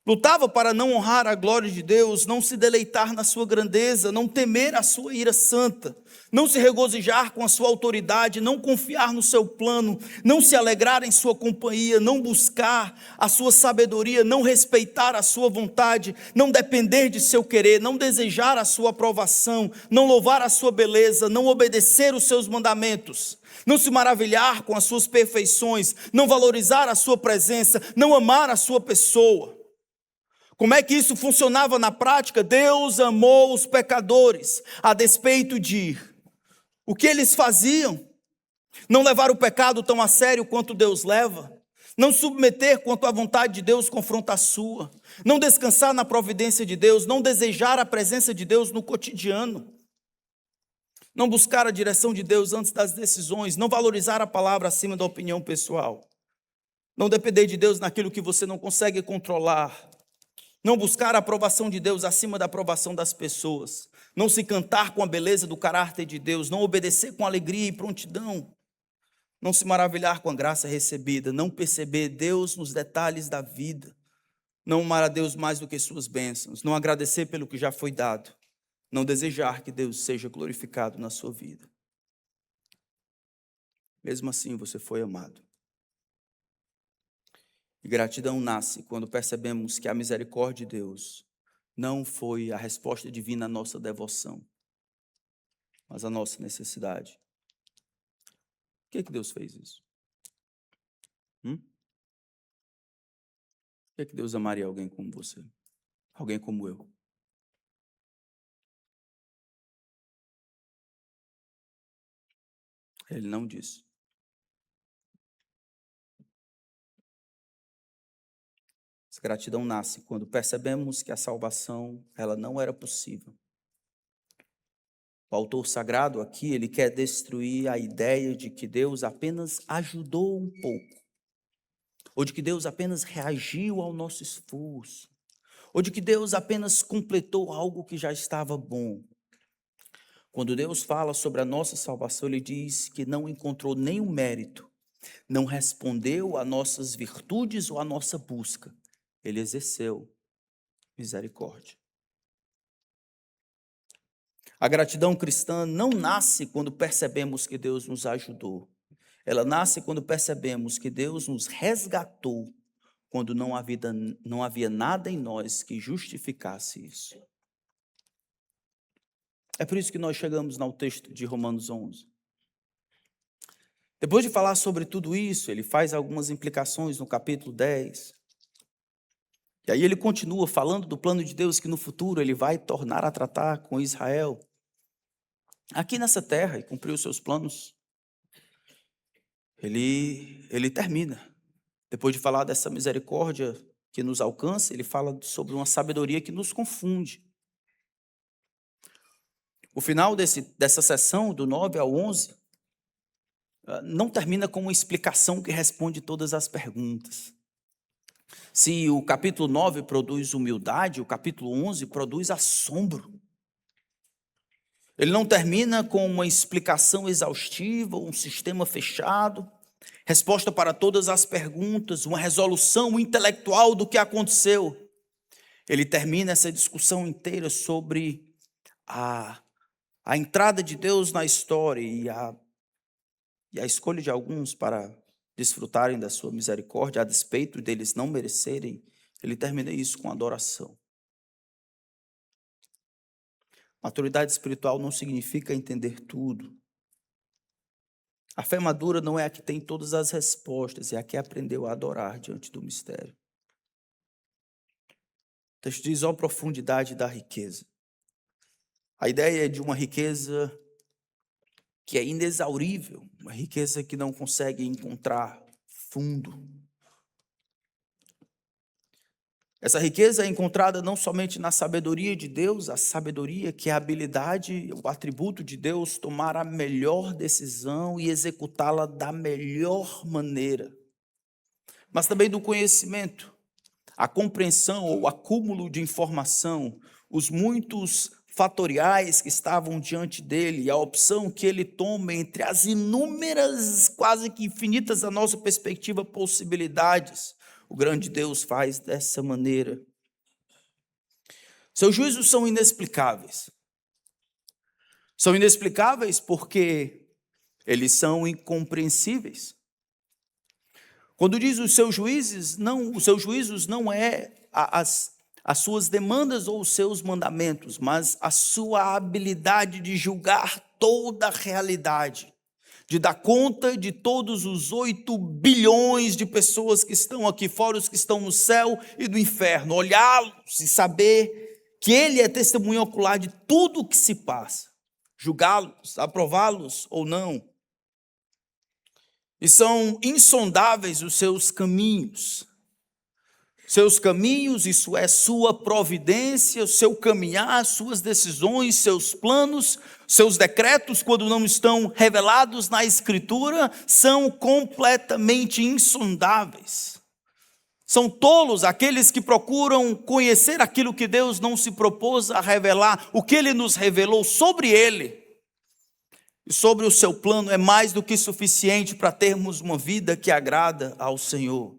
Lutava para não honrar a glória de Deus, não se deleitar na sua grandeza, não temer a sua ira santa, não se regozijar com a sua autoridade, não confiar no seu plano, não se alegrar em sua companhia, não buscar a sua sabedoria, não respeitar a sua vontade, não depender de seu querer, não desejar a sua aprovação, não louvar a sua beleza, não obedecer os seus mandamentos, não se maravilhar com as suas perfeições, não valorizar a sua presença, não amar a sua pessoa. Como é que isso funcionava na prática? Deus amou os pecadores, a despeito de o que eles faziam, não levar o pecado tão a sério quanto Deus leva, não submeter quanto a vontade de Deus confronta a sua, não descansar na providência de Deus, não desejar a presença de Deus no cotidiano, não buscar a direção de Deus antes das decisões, não valorizar a palavra acima da opinião pessoal, não depender de Deus naquilo que você não consegue controlar, não buscar a aprovação de Deus acima da aprovação das pessoas, não se cantar com a beleza do caráter de Deus, não obedecer com alegria e prontidão, não se maravilhar com a graça recebida, não perceber Deus nos detalhes da vida, não amar a Deus mais do que suas bênçãos, não agradecer pelo que já foi dado, não desejar que Deus seja glorificado na sua vida. Mesmo assim, você foi amado. E gratidão nasce quando percebemos que a misericórdia de Deus não foi a resposta divina à nossa devoção, mas à nossa necessidade. Por que Deus fez isso? Por que Deus amaria alguém como você? Alguém como eu? Ele não disse. Essa gratidão nasce quando percebemos que a salvação, ela não era possível. O autor sagrado aqui, ele quer destruir a ideia de que Deus apenas ajudou um pouco, ou de que Deus apenas reagiu ao nosso esforço, ou de que Deus apenas completou algo que já estava bom. Quando Deus fala sobre a nossa salvação, ele diz que não encontrou nenhum mérito, não respondeu a nossas virtudes ou a nossa busca. Ele exerceu misericórdia. A gratidão cristã não nasce quando percebemos que Deus nos ajudou. Ela nasce quando percebemos que Deus nos resgatou, quando não havia nada em nós que justificasse isso. É por isso que nós chegamos no texto de Romanos 11. Depois de falar sobre tudo isso, ele faz algumas implicações no capítulo 10. E aí ele continua falando do plano de Deus que no futuro ele vai tornar a tratar com Israel. Aqui nessa terra, e cumprir os seus planos, ele termina. Depois de falar dessa misericórdia que nos alcança, ele fala sobre uma sabedoria que nos confunde. O final dessa sessão, do 9 ao 11, não termina com uma explicação que responde todas as perguntas. Se o capítulo 9 produz humildade, o capítulo 11 produz assombro. Ele não termina com uma explicação exaustiva, um sistema fechado, resposta para todas as perguntas, uma resolução intelectual do que aconteceu. Ele termina essa discussão inteira sobre a entrada de Deus na história e a escolha de alguns para desfrutarem da sua misericórdia, a despeito deles não merecerem. Ele termina isso com adoração. Maturidade espiritual não significa entender tudo. A fé madura não é a que tem todas as respostas, é a que aprendeu a adorar diante do mistério. O texto diz, ó profundidade da riqueza. A ideia é de uma riqueza que é inexaurível, uma riqueza que não consegue encontrar fundo. Essa riqueza é encontrada não somente na sabedoria de Deus, a sabedoria que é a habilidade, o atributo de Deus tomar a melhor decisão e executá-la da melhor maneira, mas também do conhecimento, a compreensão ou acúmulo de informação, os muitos fatoriais que estavam diante dele, a opção que ele toma entre as inúmeras, quase que infinitas da nossa perspectiva, possibilidades. O grande Deus faz dessa maneira. Seus juízos são inexplicáveis. São inexplicáveis porque eles são incompreensíveis. Quando diz os seus juízos não é as suas demandas ou os seus mandamentos, mas a sua habilidade de julgar toda a realidade, de dar conta de todos os 8 bilhões de pessoas que estão aqui fora, os que estão no céu e no inferno, olhá-los e saber que ele é testemunha ocular de tudo o que se passa, julgá-los, aprová-los ou não. E são insondáveis os seus caminhos. Seus caminhos, isso é, sua providência, o seu caminhar, suas decisões, seus planos, seus decretos, quando não estão revelados na Escritura, são completamente insondáveis. São tolos aqueles que procuram conhecer aquilo que Deus não se propôs a revelar, o que Ele nos revelou sobre Ele. E sobre o seu plano é mais do que suficiente para termos uma vida que agrada ao Senhor.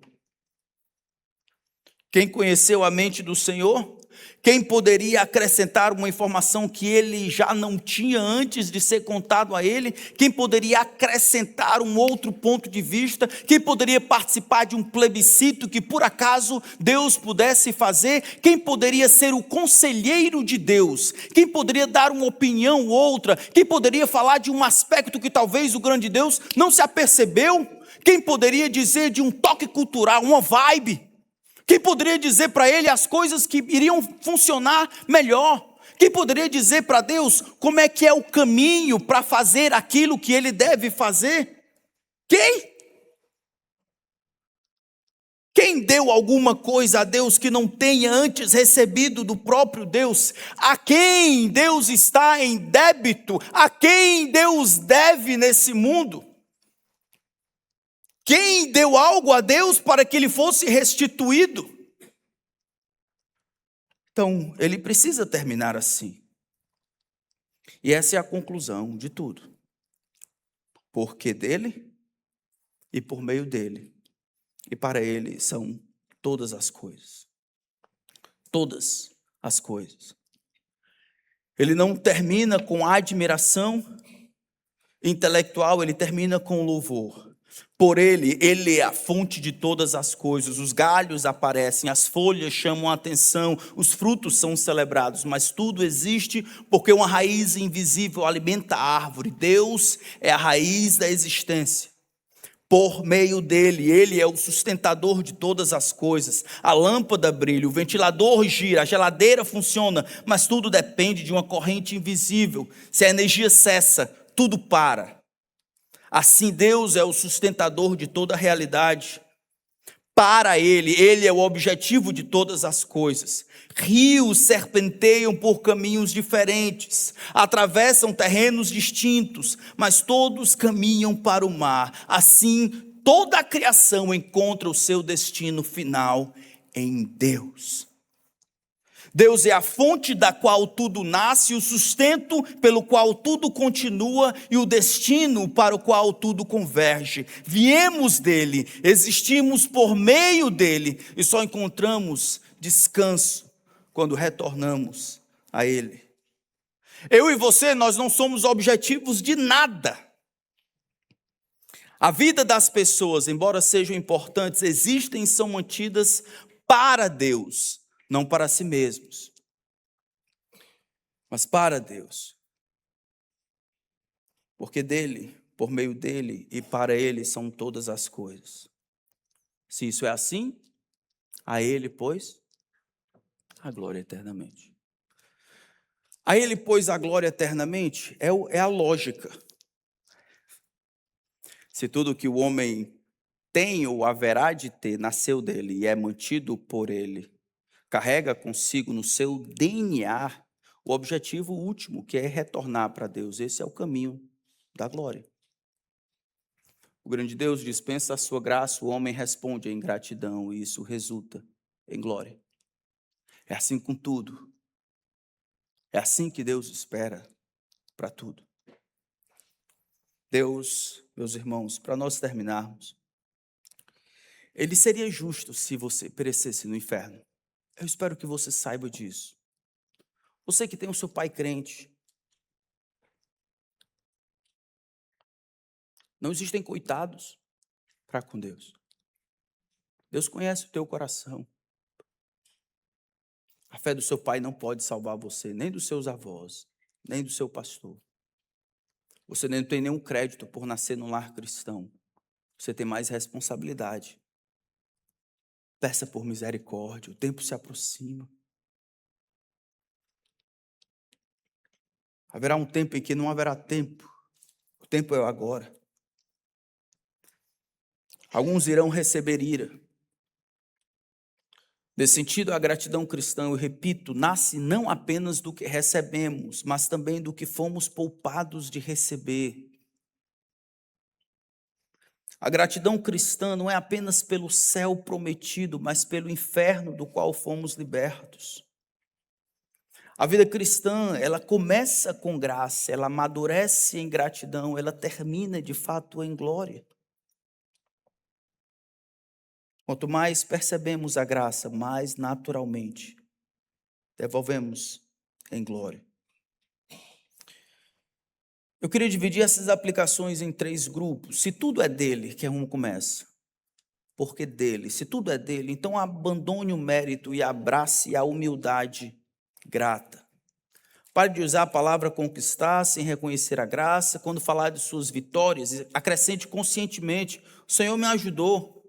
Quem conheceu a mente do Senhor Quem poderia acrescentar uma informação que ele já não tinha antes de ser contado a ele? Quem poderia acrescentar um outro ponto de vista? Quem poderia participar de um plebiscito que por acaso Deus pudesse fazer? Quem poderia ser o conselheiro de Deus? Quem poderia dar uma opinião ou outra? Quem poderia falar de um aspecto que talvez o grande Deus não se apercebeu? Quem poderia dizer de um toque cultural, uma vibe? Quem poderia dizer para ele as coisas que iriam funcionar melhor? Quem poderia dizer para Deus como é que é o caminho para fazer aquilo que ele deve fazer? Quem? Quem deu alguma coisa a Deus que não tenha antes recebido do próprio Deus? A quem Deus está em débito? A quem Deus deve nesse mundo? Quem deu algo a Deus para que ele fosse restituído? Então, ele precisa terminar assim. E essa é a conclusão de tudo. Porque dele e por meio dele e para ele são todas as coisas. Todas as coisas. Ele não termina com admiração intelectual, ele termina com louvor. Por ele é a fonte de todas as coisas. Os galhos aparecem, as folhas chamam a atenção, os frutos são celebrados, mas tudo existe porque uma raiz invisível alimenta a árvore. Deus é a raiz da existência. Por meio dele, ele é o sustentador de todas as coisas. A lâmpada brilha, o ventilador gira, a geladeira funciona, mas tudo depende de uma corrente invisível. Se a energia cessa, tudo para. Assim, Deus é o sustentador de toda a realidade. Para ele é o objetivo de todas as coisas. Rios serpenteiam por caminhos diferentes, atravessam terrenos distintos, mas todos caminham para o mar. Assim, toda a criação encontra o seu destino final em Deus. Deus é a fonte da qual tudo nasce, o sustento pelo qual tudo continua e o destino para o qual tudo converge. Viemos dele, existimos por meio dele e só encontramos descanso quando retornamos a ele. Eu e você, nós não somos objetivos de nada. A vida das pessoas, embora sejam importantes, existem e são mantidas para Deus. Não para si mesmos, mas para Deus. Porque dele, por meio dele e para ele são todas as coisas. Se isso é assim, a ele, pois, a glória eternamente. A ele, pois, a glória eternamente é a lógica. Se tudo que o homem tem ou haverá de ter nasceu dele e é mantido por ele, carrega consigo no seu DNA o objetivo último, que é retornar para Deus. Esse é o caminho da glória. O grande Deus dispensa a sua graça, o homem responde em gratidão, e isso resulta em glória. É assim com tudo. É assim que Deus espera para tudo. Deus, meus irmãos, para nós terminarmos, ele seria justo se você perecesse no inferno. Eu espero que você saiba disso. Você que tem o seu pai crente. Não existem coitados para com Deus. Deus conhece o teu coração. A fé do seu pai não pode salvar você, nem dos seus avós, nem do seu pastor. Você não tem nenhum crédito por nascer num lar cristão. Você tem mais responsabilidade. Peça por misericórdia, o tempo se aproxima. Haverá um tempo em que não haverá tempo. O tempo é o agora. Alguns irão receber ira. Nesse sentido, a gratidão cristã, eu repito, nasce não apenas do que recebemos, mas também do que fomos poupados de receber. A gratidão cristã não é apenas pelo céu prometido, mas pelo inferno do qual fomos libertos. A vida cristã, ela começa com graça, ela amadurece em gratidão, ela termina de fato em glória. Quanto mais percebemos a graça, mais naturalmente devolvemos em glória. Eu queria dividir essas aplicações em 3 grupos. Se tudo é dele, que é um começa. Porque dele, se tudo é dele, então abandone o mérito e abrace a humildade grata. Pare de usar a palavra conquistar sem reconhecer a graça. Quando falar de suas vitórias, acrescente conscientemente: o Senhor me ajudou.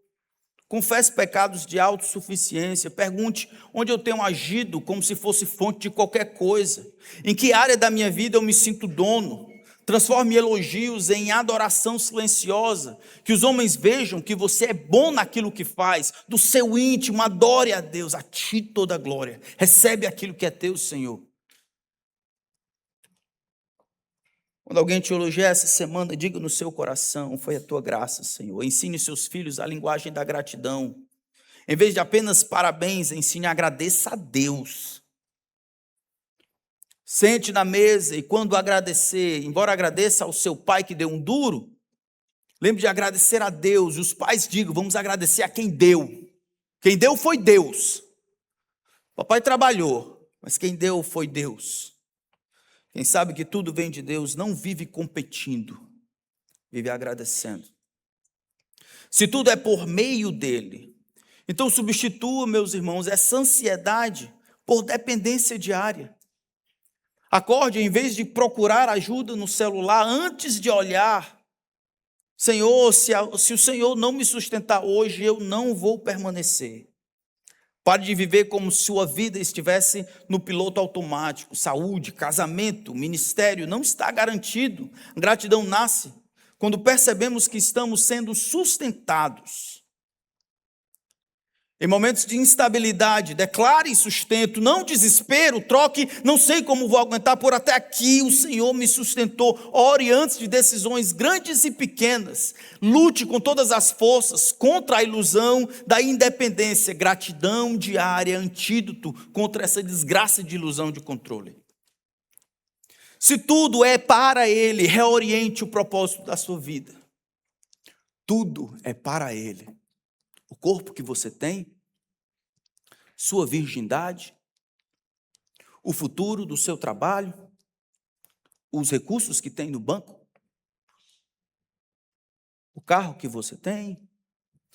Confesse pecados de autossuficiência. Pergunte onde eu tenho agido como se fosse fonte de qualquer coisa. Em que área da minha vida eu me sinto dono. Transforme elogios em adoração silenciosa. Que os homens vejam que você é bom naquilo que faz. Do seu íntimo, adore a Deus. A ti toda a glória. Recebe aquilo que é teu, Senhor. Quando alguém te elogiar essa semana, diga no seu coração: foi a tua graça, Senhor. Ensine seus filhos a linguagem da gratidão. Em vez de apenas parabéns, ensine, agradeça a Deus. Sente na mesa e quando agradecer, embora agradeça ao seu pai que deu um duro, lembre de agradecer a Deus. Os pais digam: vamos agradecer a quem deu. Quem deu foi Deus. Papai trabalhou, mas quem deu foi Deus. Quem sabe que tudo vem de Deus não vive competindo, vive agradecendo. Se tudo é por meio dele, então substitua, meus irmãos, essa ansiedade por dependência diária. Acorde, em vez de procurar ajuda no celular, antes de olhar: Senhor, se o Senhor não me sustentar hoje, eu não vou permanecer. Pare de viver como se sua vida estivesse no piloto automático. Saúde, casamento, ministério não está garantido. A gratidão nasce quando percebemos que estamos sendo sustentados. Em momentos de instabilidade, declare sustento, não desespero, troque, não sei como vou aguentar, por até aqui o Senhor me sustentou. Ore antes de decisões grandes e pequenas. Lute com todas as forças contra a ilusão da independência. Gratidão diária, antídoto contra essa desgraça de ilusão de controle. Se tudo é para Ele, reoriente o propósito da sua vida. Tudo é para Ele. O corpo que você tem, sua virgindade, o futuro do seu trabalho, os recursos que tem no banco, o carro que você tem,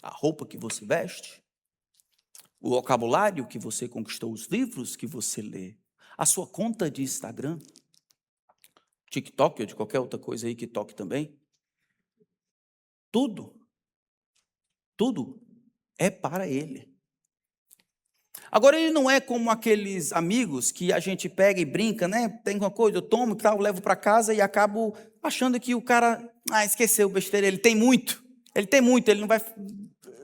a roupa que você veste, o vocabulário que você conquistou, os livros que você lê, a sua conta de Instagram, TikTok ou de qualquer outra coisa aí que toque também. Tudo é para Ele. Agora, Ele não é como aqueles amigos que a gente pega e brinca, né? Tem uma coisa, eu tomo e tal, levo para casa e acabo achando que o cara, esqueceu, besteira, ele tem muito, ele não vai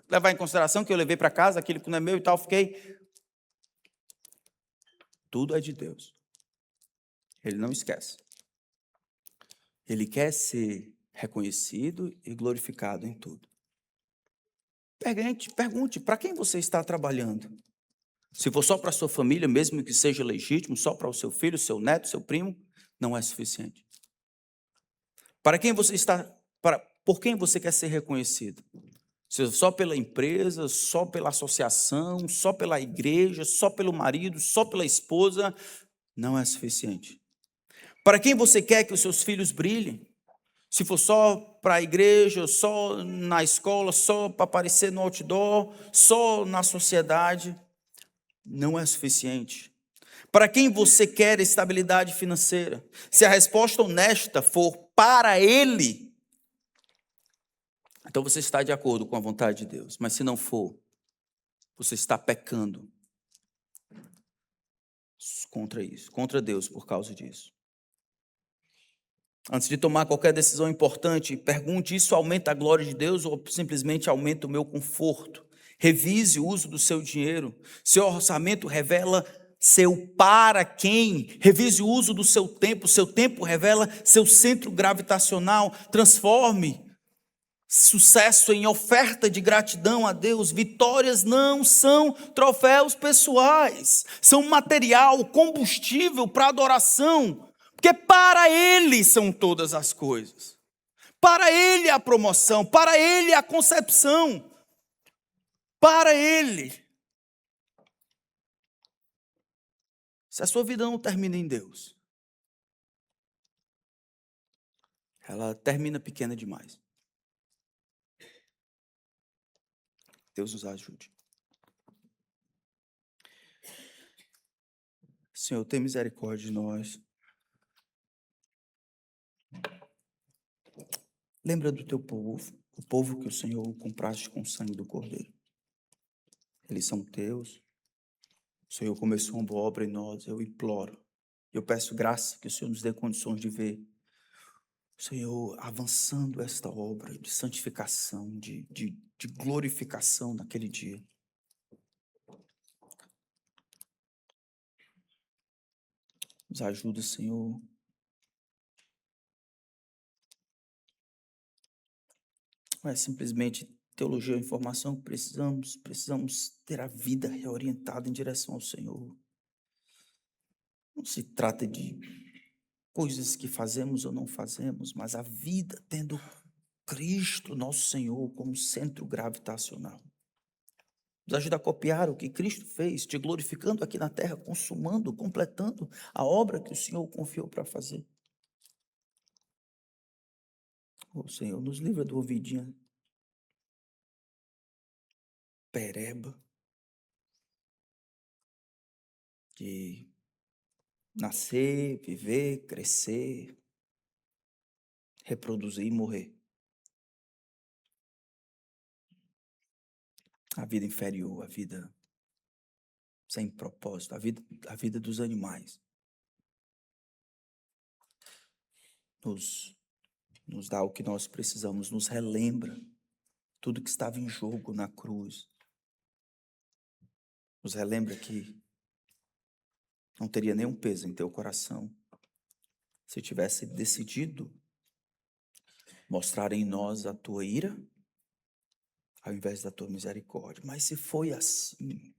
levar em consideração que eu levei para casa, aquilo que não é meu e tal, fiquei. Tudo é de Deus. Ele não esquece. Ele quer ser reconhecido e glorificado em tudo. Pergunte, para quem você está trabalhando? Se for só para a sua família, mesmo que seja legítimo, só para o seu filho, seu neto, seu primo, não é suficiente. Para quem você está, por quem você quer ser reconhecido? Se só pela empresa, só pela associação, só pela igreja, só pelo marido, só pela esposa, não é suficiente. Para quem você quer que os seus filhos brilhem? Se for só para a igreja, só na escola, só para aparecer no outdoor, só na sociedade, não é suficiente. Para quem você quer estabilidade financeira? Se a resposta honesta for para Ele, então você está de acordo com a vontade de Deus. Mas se não for, você está pecando contra isso, contra Deus por causa disso. Antes de tomar qualquer decisão importante, pergunte: isso aumenta a glória de Deus ou simplesmente aumenta o meu conforto? Revise o uso do seu dinheiro. Seu orçamento revela seu para quem. Revise o uso do seu tempo. Seu tempo revela seu centro gravitacional. Transforme sucesso em oferta de gratidão a Deus. Vitórias não são troféus pessoais. São material, combustível para adoração. Porque para Ele são todas as coisas. Para Ele a promoção. Para Ele a concepção. Para Ele. Se a sua vida não termina em Deus, ela termina pequena demais. Deus nos ajude. Senhor, tem misericórdia de nós. Lembra do teu povo, o povo que o Senhor compraste com o sangue do Cordeiro. Eles são teus. O Senhor começou uma boa obra em nós. Eu imploro. Eu peço graça que o Senhor nos dê condições de ver o Senhor avançando esta obra de santificação, de glorificação naquele dia. Nos ajuda, Senhor. Não é simplesmente teologia ou informação que precisamos ter a vida reorientada em direção ao Senhor. Não se trata de coisas que fazemos ou não fazemos, mas a vida tendo Cristo, nosso Senhor, como centro gravitacional. Nos ajuda a copiar o que Cristo fez, te glorificando aqui na terra, consumando, completando a obra que o Senhor confiou para fazer. Oh, Senhor, nos livra do ouvidinho pereba, de nascer, viver, crescer, reproduzir e morrer. A vida inferior, a vida sem propósito, a vida dos animais. Nos dá o que nós precisamos, nos relembra tudo que estava em jogo na cruz. Nos relembra que não teria nenhum peso em teu coração se tivesse decidido mostrar em nós a tua ira ao invés da tua misericórdia. Mas se foi assim,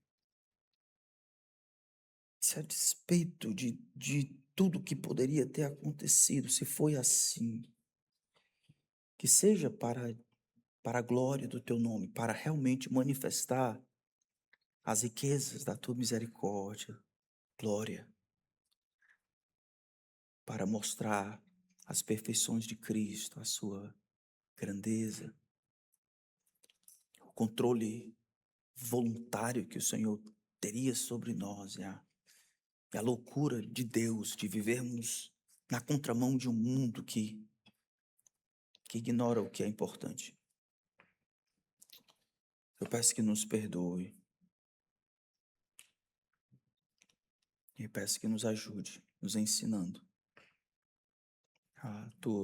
se a despeito de tudo que poderia ter acontecido, se foi assim, que seja para a glória do teu nome, para realmente manifestar as riquezas da tua misericórdia, glória, para mostrar as perfeições de Cristo, a sua grandeza, o controle voluntário que o Senhor teria sobre nós, e a loucura de Deus de vivermos na contramão de um mundo que ignora o que é importante. Eu peço que nos perdoe. E peço que nos ajude, nos ensinando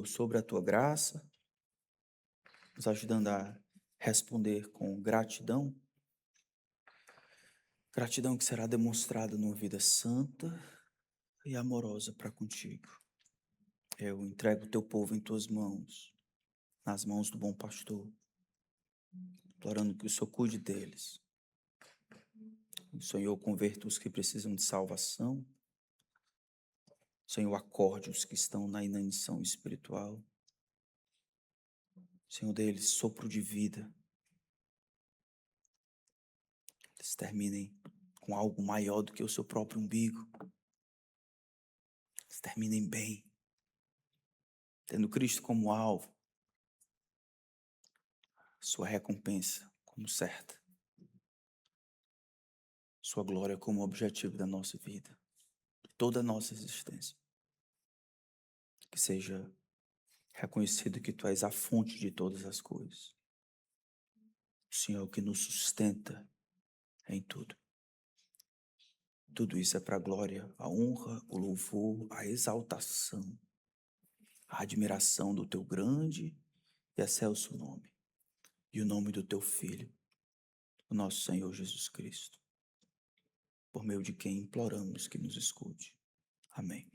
sobre a tua graça, nos ajudando a responder com gratidão. Gratidão que será demonstrada numa vida santa e amorosa para contigo. Eu entrego o teu povo em tuas mãos, nas mãos do bom pastor, implorando que o Senhor cuide deles. O Senhor converta os que precisam de salvação. O Senhor acorde os que estão na inanição espiritual. O Senhor, dê-lhes sopro de vida. Eles terminem com algo maior do que o seu próprio umbigo. Eles terminem bem, tendo Cristo como alvo, sua recompensa como certa, sua glória como objetivo da nossa vida, de toda a nossa existência. Que seja reconhecido que tu és a fonte de todas as coisas. O Senhor que nos sustenta em tudo. Tudo isso é para a glória, a honra, o louvor, a exaltação, a admiração do teu grande e excelso nome. E o nome do teu Filho, o nosso Senhor Jesus Cristo, por meio de quem imploramos que nos escute. Amém.